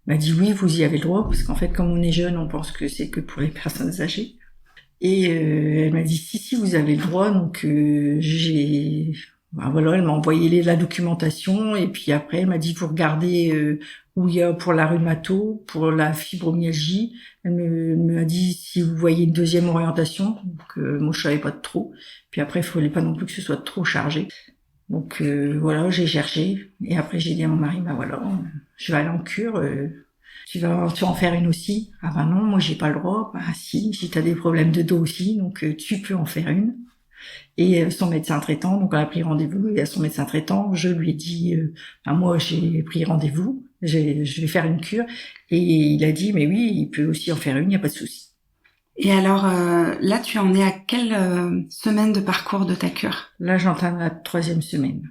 m'a dit, oui, vous y avez le droit. Parce qu'en fait, comme on est jeune, on pense que c'est que pour les personnes âgées. Et elle m'a dit, si, vous avez le droit. Donc, elle m'a envoyé la documentation, et puis après elle m'a dit, vous regardez où il y a pour la rhumato, pour la fibromyalgie. Elle m'a dit si vous voyez une deuxième orientation. Donc moi je savais pas de trop. Puis après il fallait pas non plus que ce soit trop chargé. Donc j'ai cherché, et après j'ai dit à mon mari, je vais aller en cure. Tu vas en faire une aussi? Ah non, moi j'ai pas le droit. Si t'as des problèmes de dos aussi, donc tu peux en faire une. Et son médecin traitant, donc elle a pris rendez-vous, et à son médecin traitant, je lui ai dit, moi j'ai pris rendez-vous, je vais faire une cure, et il a dit, mais oui, il peut aussi en faire une, il n'y a pas de souci. Et alors, là, tu en es à quelle semaine de parcours de ta cure? Là, j'entame la 3e semaine.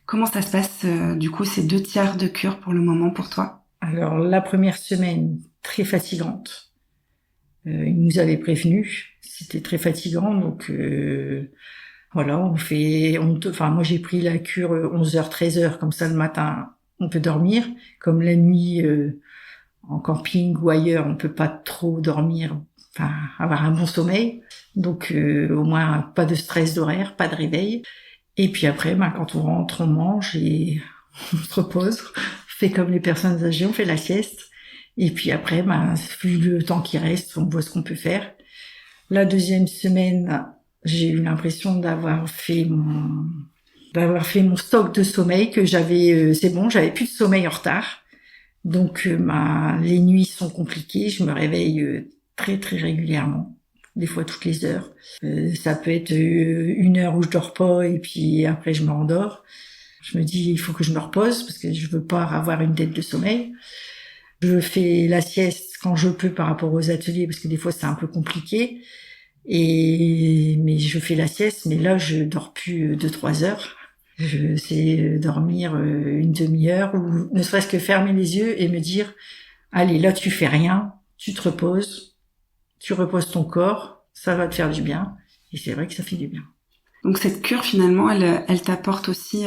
Comment ça se passe, du coup, ces 2 tiers de cure pour le moment pour toi? Alors, la première semaine, très fatigante. Il nous avait prévenu, c'était très fatigant, donc moi j'ai pris la cure 11h, 13h, comme ça le matin on peut dormir, comme la nuit en camping ou ailleurs on peut pas trop dormir, avoir un bon sommeil, donc au moins pas de stress d'horaire, pas de réveil. Et puis après, quand on rentre, on mange et on se repose, on fait comme les personnes âgées, on fait la sieste. Et puis après, vu le temps qui reste, on voit ce qu'on peut faire. La 2e semaine, j'ai eu l'impression d'avoir fait mon stock de sommeil, que j'avais, c'est bon, j'avais plus de sommeil en retard. Donc, les nuits sont compliquées, je me réveille très très régulièrement, des fois toutes les heures. Ça peut être 1 heure où je dors pas, et puis après je me rendors. Je me dis, il faut que je me repose, parce que je veux pas avoir une dette de sommeil. Je fais la sieste quand je peux par rapport aux ateliers, parce que des fois c'est un peu compliqué. Mais je fais la sieste, mais là je dors plus 2-3 heures. Je sais dormir une demi-heure, ou ne serait-ce que fermer les yeux et me dire, allez, là tu fais rien, tu te reposes, tu reposes ton corps, ça va te faire du bien. Et c'est vrai que ça fait du bien. Donc cette cure finalement, elle t'apporte aussi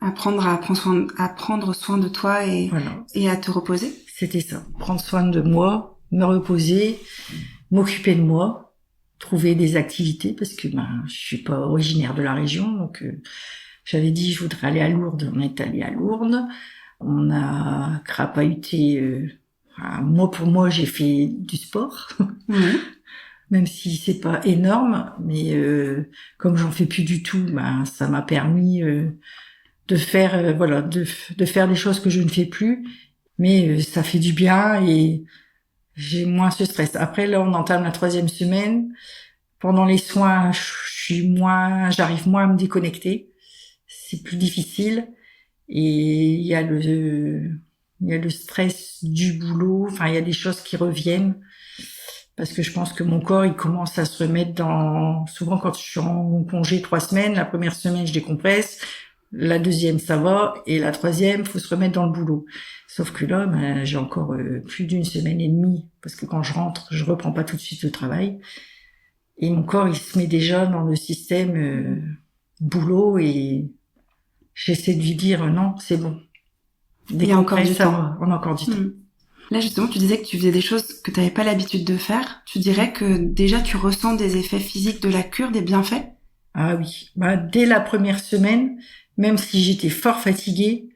Apprendre à prendre soin de toi Voilà. et à te reposer. C'était ça. Prendre soin de moi, me reposer, m'occuper de moi, trouver des activités parce que je suis pas originaire de la région, donc j'avais dit je voudrais aller à Lourdes. On est allé à Lourdes. On a crapahuté. Pour moi, j'ai fait du sport. Même si c'est pas énorme, mais comme j'en fais plus du tout, ça m'a permis de faire de faire des choses que je ne fais plus, mais ça fait du bien et j'ai moins ce stress. Après là, on entame la 3e semaine. Pendant les soins, j'arrive moins à me déconnecter. C'est plus difficile et il y a le stress du boulot. Enfin, il y a des choses qui reviennent. Parce que je pense que mon corps, il commence à se remettre souvent quand je suis en congé 3 semaines, la première semaine, je décompresse, la 2e, ça va, et la 3e, faut se remettre dans le boulot. Sauf que là, j'ai encore plus d'1 semaine et demie, parce que quand je rentre, je reprends pas tout de suite le travail. Et mon corps, il se met déjà dans le système boulot, et j'essaie de lui dire, non, c'est bon. Il y a encore du temps. On a encore du temps. Là, justement, tu disais que tu faisais des choses que tu n'avais pas l'habitude de faire. Tu dirais que déjà, tu ressens des effets physiques de la cure, des bienfaits? Ah oui. Dès la première semaine, même si j'étais fort fatiguée,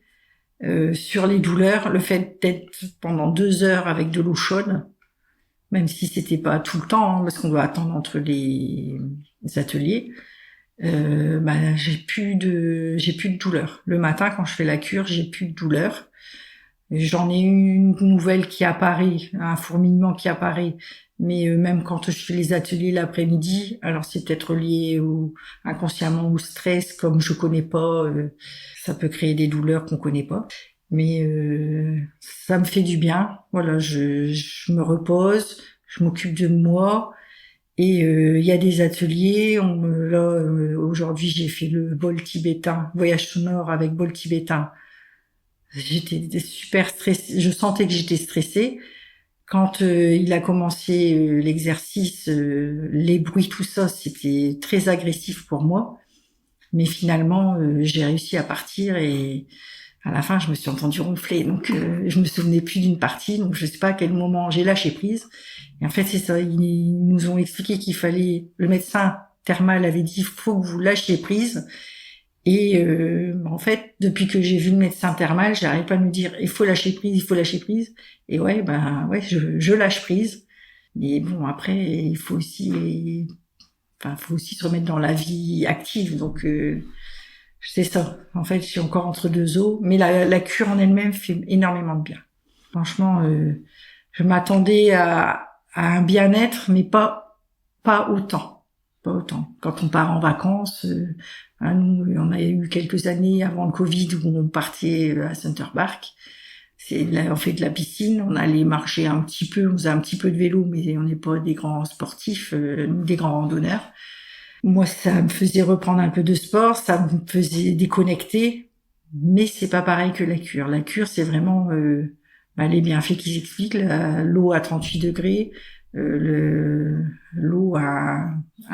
sur les douleurs, le fait d'être pendant 2 heures avec de l'eau chaude, même si c'était pas tout le temps, parce qu'on doit attendre entre les ateliers, j'ai plus de douleur. Le matin, quand je fais la cure, j'ai plus de douleur. J'en ai une nouvelle qui apparaît, un fourmillement qui apparaît, mais même quand je fais les ateliers l'après-midi, alors c'est peut-être lié inconsciemment au stress, comme je connais pas, ça peut créer des douleurs qu'on connaît pas, mais ça me fait du bien. Voilà, je me repose, je m'occupe de moi, et il y a des ateliers. Aujourd'hui j'ai fait le bol tibétain, voyage sonore avec bol tibétain. J'étais super stressée, je sentais que j'étais stressée. Quand il a commencé l'exercice, les bruits, tout ça, c'était très agressif pour moi. Mais finalement, j'ai réussi à partir et à la fin, je me suis entendue ronfler. Donc, je me souvenais plus d'une partie. Donc, je sais pas à quel moment j'ai lâché prise. Et en fait, c'est ça. Ils nous ont expliqué qu'il fallait, le médecin thermal avait dit, il faut que vous lâchiez prise. Et en fait, depuis que j'ai vu le médecin thermal, j'arrive pas à me dire il faut lâcher prise, il faut lâcher prise. Et je lâche prise. Mais bon, après, il faut aussi se remettre dans la vie active. Donc c'est ça. En fait, je suis encore entre 2 eaux, mais la cure en elle-même fait énormément de bien. Franchement, je m'attendais à un bien-être, mais pas autant. Pas autant. Quand on part en vacances, nous, on a eu quelques années avant le Covid où on partait à Center Park. Là, on fait de la piscine, on allait marcher un petit peu, on faisait un petit peu de vélo, mais on n'est pas des grands sportifs, des grands randonneurs. Moi, ça me faisait reprendre un peu de sport, ça me faisait déconnecter, mais c'est pas pareil que la cure. La cure, c'est vraiment les bienfaits qu'ils expliquent, l'eau à 38 degrés, l'eau a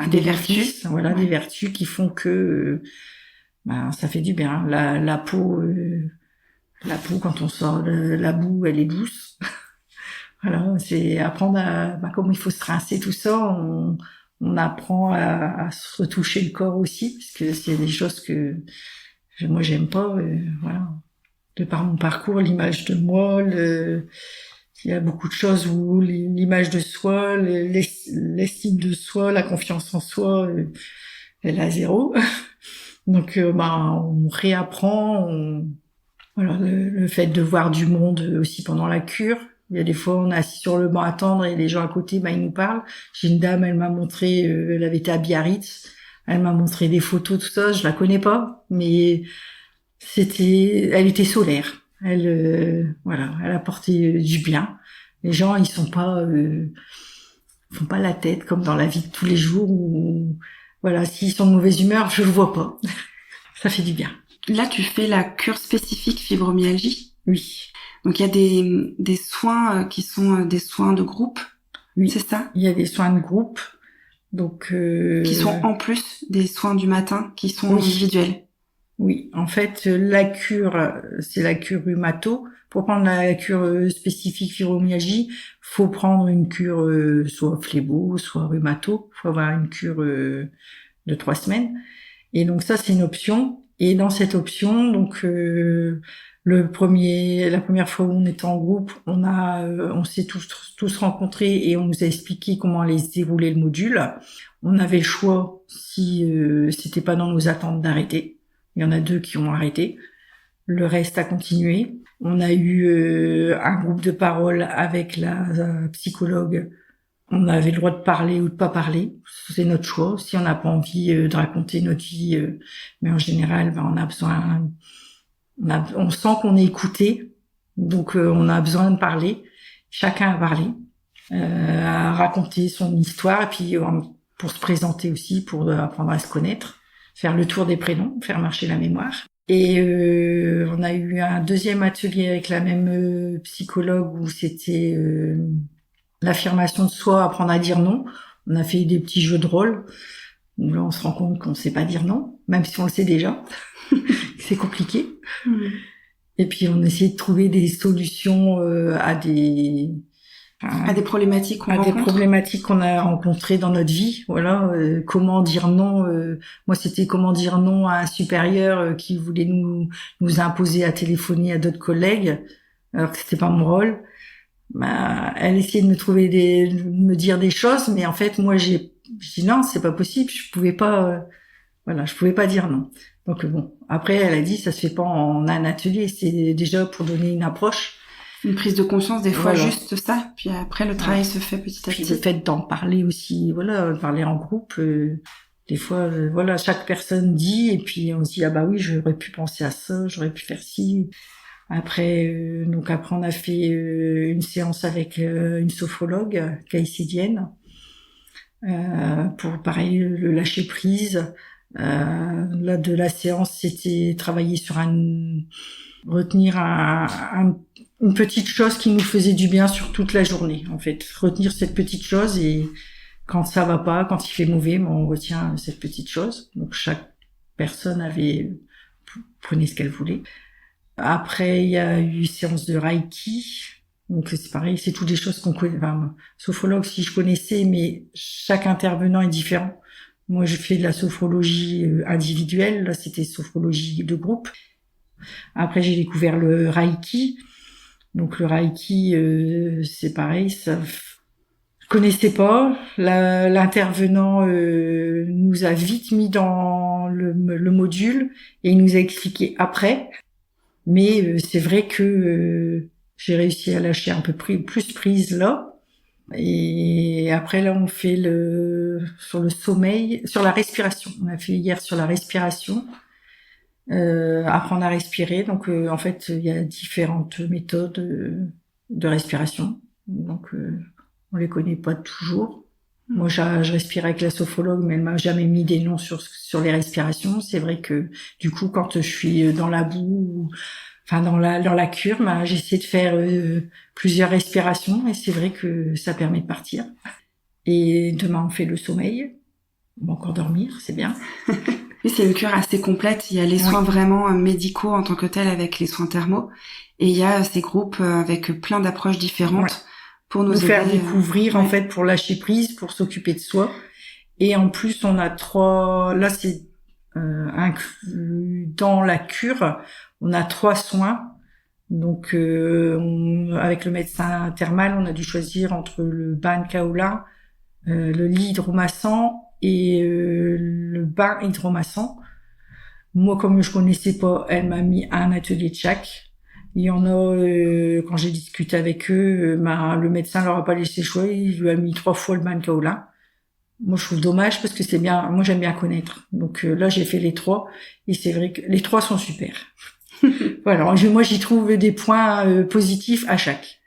des vertus, des vertus qui font que ça fait du bien. La peau quand on sort de la boue, elle est douce. Voilà, c'est apprendre comment il faut se rincer, tout ça. On apprend à se retoucher le corps aussi, parce que c'est des choses que moi j'aime pas. Voilà, de par mon parcours, l'image de moi, il y a beaucoup de choses où l'image de soi, l'estime de soi, la confiance en soi, elle est à 0. Donc, on réapprend. Voilà, le fait de voir du monde aussi pendant la cure. Il y a des fois, on est assis sur le banc à attendre et les gens à côté, ils nous parlent. J'ai une dame, elle m'a montré, elle avait été à Biarritz. Elle m'a montré des photos, tout ça. Je la connais pas, mais elle était solaire. Elle apportait du bien. Les gens, ils font pas la tête comme dans la vie de tous les jours où, s'ils sont de mauvaise humeur, je le vois pas. Ça fait du bien. Là, tu fais la cure spécifique fibromyalgie. Oui. Donc, il y a des soins qui sont des soins de groupe. Oui. C'est ça? Il y a des soins de groupe. Donc, qui sont en plus des soins du matin, qui sont individuels. Oui, en fait, la cure, c'est la cure rhumato. Pour prendre la cure spécifique fibromyalgie, faut prendre une cure soit phlébo, soit rhumato. Faut avoir une cure de 3 semaines. Et donc ça, c'est une option. Et dans cette option, donc la première fois où on était en groupe, on s'est tous rencontrés et on nous a expliqué comment allait se dérouler le module. On avait le choix si c'était pas dans nos attentes d'arrêter. Il y en a 2 qui ont arrêté. Le reste a continué. On a eu un groupe de parole avec la psychologue. On avait le droit de parler ou de pas parler. C'est notre choix. Si on n'a pas envie de raconter notre vie, mais en général, on a besoin. On sent qu'on est écouté, donc on a besoin de parler. Chacun a parlé, a raconté son histoire, et puis pour se présenter aussi, pour apprendre à se connaître, faire le tour des prénoms, faire marcher la mémoire. Et on a eu un deuxième atelier avec la même psychologue où c'était l'affirmation de soi, apprendre à dire non. On a fait des petits jeux de rôle. Là, on se rend compte qu'on ne sait pas dire non, même si on le sait déjà. C'est compliqué. Et puis, on essaie de trouver des solutions à des problématiques qu'on rencontre. Des problématiques qu'on a rencontrées dans notre vie. Voilà, comment dire non. Moi, c'était comment dire non à un supérieur qui voulait nous imposer à téléphoner à d'autres collègues, alors que c'était pas mon rôle. Elle essayait de me dire des choses, mais en fait, moi, j'ai dit non, c'est pas possible. Je pouvais pas dire non. Donc bon, après, elle a dit, ça se fait pas en un atelier. C'est déjà pour donner une approche. Une prise de conscience, des fois, juste ça. Puis après, le travail se fait petit à petit. Puis le fait d'en parler aussi, parler en groupe. Des fois, chaque personne dit, et puis on se dit, ah bah oui, j'aurais pu penser à ça, j'aurais pu faire ci. Après, on a fait une séance avec une sophrologue caïcédienne pour, pareil, le lâcher prise. Là, de la séance, c'était travailler sur retenir une petite chose qui nous faisait du bien sur toute la journée, en fait. Retenir cette petite chose, et quand ça va pas, quand il fait mauvais, on retient cette petite chose. Donc, chaque personne prenait ce qu'elle voulait. Après, il y a eu séance de Reiki. Donc, c'est pareil, c'est toutes des choses qu'on connaît. Enfin, sophrologue, si je connaissais, mais chaque intervenant est différent. Moi, je fais de la sophrologie individuelle. Là, c'était sophrologie de groupe. Après, j'ai découvert le Reiki. Donc, le Reiki, c'est pareil. Je connaissais pas. L'intervenant nous a vite mis dans le module et il nous a expliqué après. Mais c'est vrai que j'ai réussi à lâcher un peu plus prise là. Et après là, on fait sur le sommeil, sur la respiration. On a fait hier sur la respiration, apprendre à respirer. Donc en fait, il y a différentes méthodes de respiration. Donc on les connaît pas toujours. Moi, je respire avec la sophrologue, mais elle m'a jamais mis des noms sur les respirations. C'est vrai que du coup, quand je suis dans la boue, dans la cure, j'essaie de faire plusieurs respirations, et c'est vrai que ça permet de partir. Et demain, on fait le sommeil. On va encore dormir, c'est bien. Oui, c'est une cure assez complète. Il y a les soins vraiment médicaux en tant que tels avec les soins thermaux, et il y a ces groupes avec plein d'approches différentes pour nous faire découvrir, en fait, pour lâcher prise, pour s'occuper de soi. Et en plus, on a 3... Là, c'est inclus dans la cure. On a 3 soins. Donc, avec le médecin thermal, on a dû choisir entre le bain de kaolin, le lit hydromassant et le bain hydromassant. Moi, comme je connaissais pas, elle m'a mis un atelier de chaque. Il y en a, quand j'ai discuté avec eux, le médecin leur a pas laissé choix, il lui a mis 3 fois le bain de kaolin. Moi, je trouve dommage parce que c'est bien, moi j'aime bien connaître. Donc là, j'ai fait les 3, et c'est vrai que les 3 sont super. Voilà, moi j'y trouve des points positifs à chaque.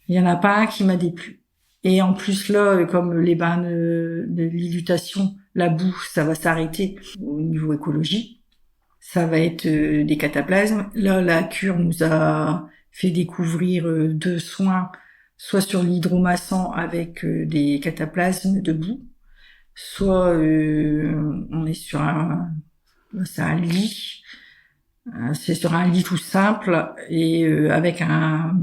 Il y en a pas un qui m'a déplu. Et en plus là, comme les bains de dilutation, la boue, ça va s'arrêter au niveau écologie. Ça va être des cataplasmes. Là, la cure nous a fait découvrir 2 soins, soit sur l'hydromassant avec des cataplasmes de boue, soit on est sur un lit C'est sur un lit tout simple et avec un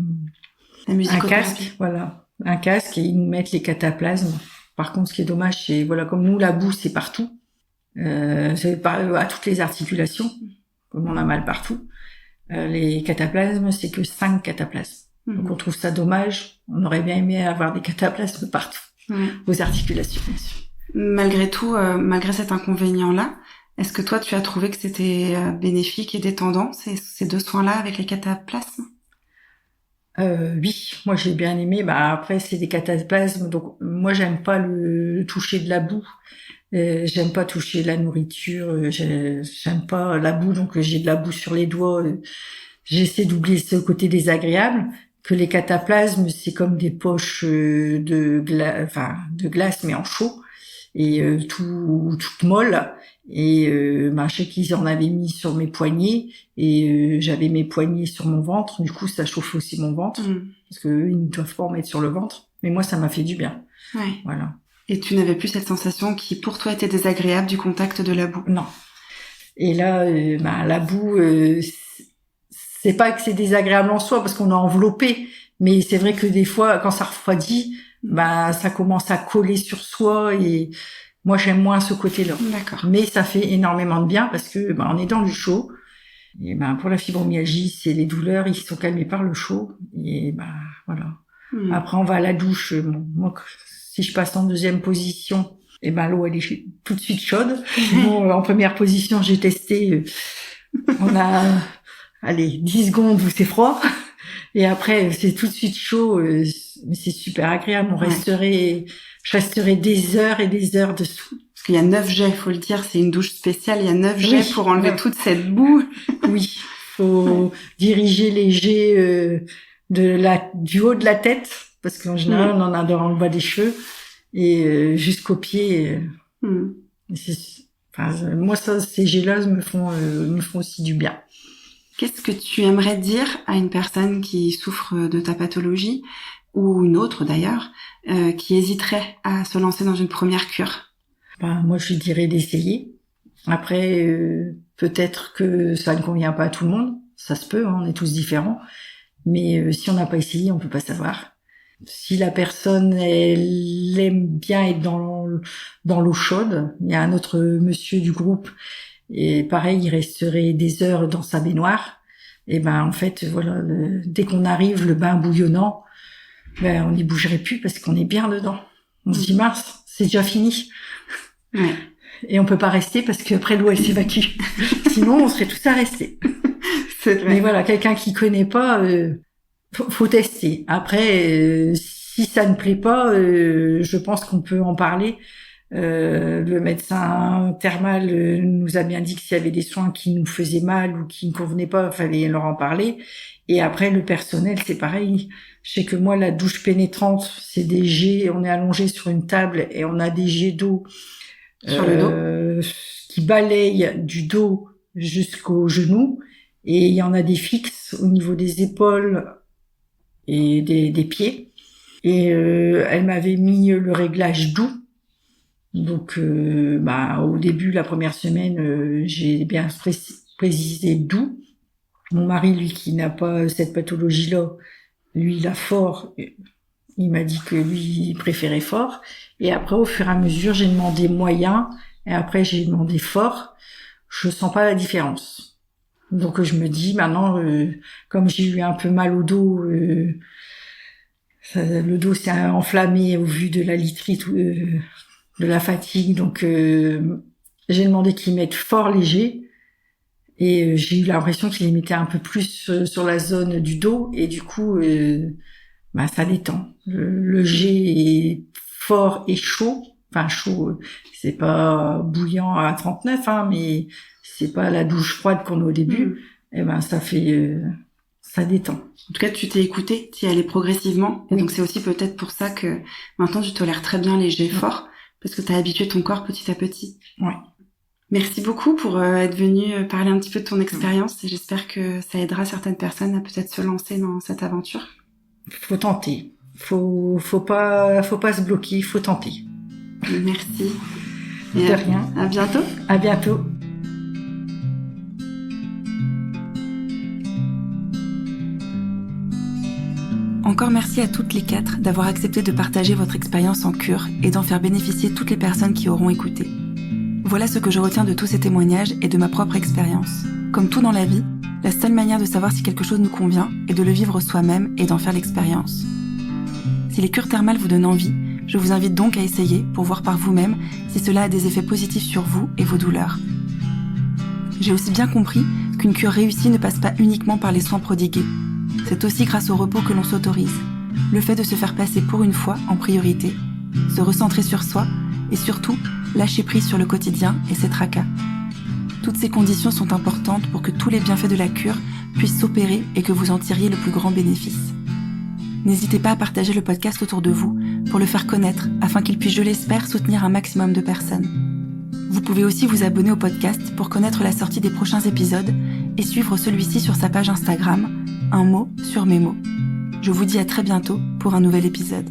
casque, voilà, un casque, et ils nous mettent les cataplasmes. Par contre, ce qui est dommage, c'est voilà, comme nous la boue c'est partout, c'est à toutes les articulations, comme on a mal partout. Les cataplasmes, c'est que 5 cataplasmes. Donc on trouve ça dommage. On aurait bien aimé avoir des cataplasmes partout, aux articulations, bien sûr. Malgré tout, malgré cet inconvénient-là, est-ce que toi tu as trouvé que c'était bénéfique et détendant ces 2 soins-là avec les cataplasmes? Oui, moi j'ai bien aimé. Après c'est des cataplasmes, donc moi j'aime pas le toucher de la boue. J'aime pas toucher la nourriture. J'aime pas la boue, donc j'ai de la boue sur les doigts. J'essaie d'oublier ce côté désagréable. Que les cataplasmes, c'est comme des poches de glace mais en chaud et toute molle. Et je sais qu'ils en avaient mis sur mes poignets et j'avais mes poignets sur mon ventre. Du coup, ça chauffe aussi mon ventre parce que eux, ils ne doivent pas en mettre sur le ventre. Mais moi, ça m'a fait du bien. Ouais. Voilà. Et tu n'avais plus cette sensation qui, pour toi, était désagréable du contact de la boue? Non. Et là, la boue, c'est pas que c'est désagréable en soi parce qu'on est enveloppé, mais c'est vrai que des fois, quand ça refroidit, ça commence à coller sur soi et moi, j'aime moins ce côté-là. D'accord. Mais ça fait énormément de bien parce que on est dans du chaud. Et pour la fibromyalgie, c'est les douleurs, ils sont calmés par le chaud. Et voilà. Après, on va à la douche. Moi, si je passe en deuxième position, l'eau elle est tout de suite chaude. Bon, en première position, j'ai testé. On a 10 secondes où c'est froid. Et après, c'est tout de suite chaud. Mais c'est super agréable. Je resterai des heures et des heures dessous. Parce qu'il y a 9 jets, faut le dire, c'est une douche spéciale, il y a 9 jets pour enlever toute cette boue. Oui, faut diriger les jets du haut de la tête, parce qu'en général, on en a dans le bas des cheveux, et jusqu'aux pieds. Moi, ces jets-là me font aussi du bien. Qu'est-ce que tu aimerais dire à une personne qui souffre de ta pathologie, ou une autre d'ailleurs, qui hésiterait à se lancer dans une première cure? Moi, je lui dirais d'essayer. Après, peut-être que ça ne convient pas à tout le monde. Ça se peut, on est tous différents. Mais si on n'a pas essayé, on peut pas savoir. Si la personne, elle aime bien être dans l'eau chaude, il y a un autre monsieur du groupe, et pareil, il resterait des heures dans sa baignoire. Et en fait, voilà, dès qu'on arrive, le bain bouillonnant, on n'y bougerait plus parce qu'on est bien dedans. On se dit, mince, c'est déjà fini. Ouais. Et on peut pas rester parce qu'après l'eau elle s'évacue. Sinon on serait tous à rester. C'est vrai. Mais voilà, quelqu'un qui connaît pas, faut tester. Après, si ça ne plaît pas, je pense qu'on peut en parler. Le médecin thermal nous a bien dit que s'il y avait des soins qui nous faisaient mal ou qui ne convenaient pas, il fallait leur en parler. Et après le personnel, c'est pareil. Je sais que moi la douche pénétrante, c'est des jets, on est allongé sur une table et on a des jets d'eau sur le dos qui balayent du dos jusqu'aux genoux, et il y en a des fixes au niveau des épaules et des pieds. Et elle m'avait mis le réglage doux. Donc au début, la première semaine, j'ai bien précisé doux. Mon mari, lui, qui n'a pas cette pathologie-là, lui, il a fort. Il m'a dit que lui, il préférait fort. Et après, au fur et à mesure, j'ai demandé moyen. Et après, j'ai demandé fort. Je sens pas la différence. Donc, je me dis, maintenant, comme j'ai eu un peu mal au dos, le dos s'est enflammé au vu de la lithrie, de la fatigue. Donc, j'ai demandé qu'ils mettent fort léger. Et j'ai eu l'impression qu'ils les mettaient un peu plus sur la zone du dos. Et du coup, ça détend. Le jet est fort et chaud. Enfin, chaud, c'est pas bouillant à 39, mais c'est pas la douche froide qu'on a au début. Et ça fait, ça détend. En tout cas, tu t'es écouté, tu y allais progressivement. Et donc, c'est aussi peut-être pour ça que maintenant, tu tolères très bien les jets forts, parce que t'as habitué ton corps petit à petit. Ouais. Merci beaucoup pour être venu parler un petit peu de ton expérience, et j'espère que ça aidera certaines personnes à peut-être se lancer dans cette aventure. Faut tenter. Faut pas se bloquer, faut tenter. Merci. De rien. À bientôt. À bientôt. Encore merci à toutes les 4 d'avoir accepté de partager votre expérience en cure et d'en faire bénéficier toutes les personnes qui auront écouté. Voilà ce que je retiens de tous ces témoignages et de ma propre expérience. Comme tout dans la vie, la seule manière de savoir si quelque chose nous convient est de le vivre soi-même et d'en faire l'expérience. Si les cures thermales vous donnent envie, je vous invite donc à essayer pour voir par vous-même si cela a des effets positifs sur vous et vos douleurs. J'ai aussi bien compris qu'une cure réussie ne passe pas uniquement par les soins prodigués. C'est aussi grâce au repos que l'on s'autorise, le fait de se faire passer pour une fois en priorité, se recentrer sur soi et surtout lâcher prise sur le quotidien et ses tracas. Toutes ces conditions sont importantes pour que tous les bienfaits de la cure puissent s'opérer et que vous en tiriez le plus grand bénéfice. N'hésitez pas à partager le podcast autour de vous pour le faire connaître afin qu'il puisse, je l'espère, soutenir un maximum de personnes. Vous pouvez aussi vous abonner au podcast pour connaître la sortie des prochains épisodes et suivre celui-ci sur sa page Instagram, un mot sur mes mots. Je vous dis à très bientôt pour un nouvel épisode.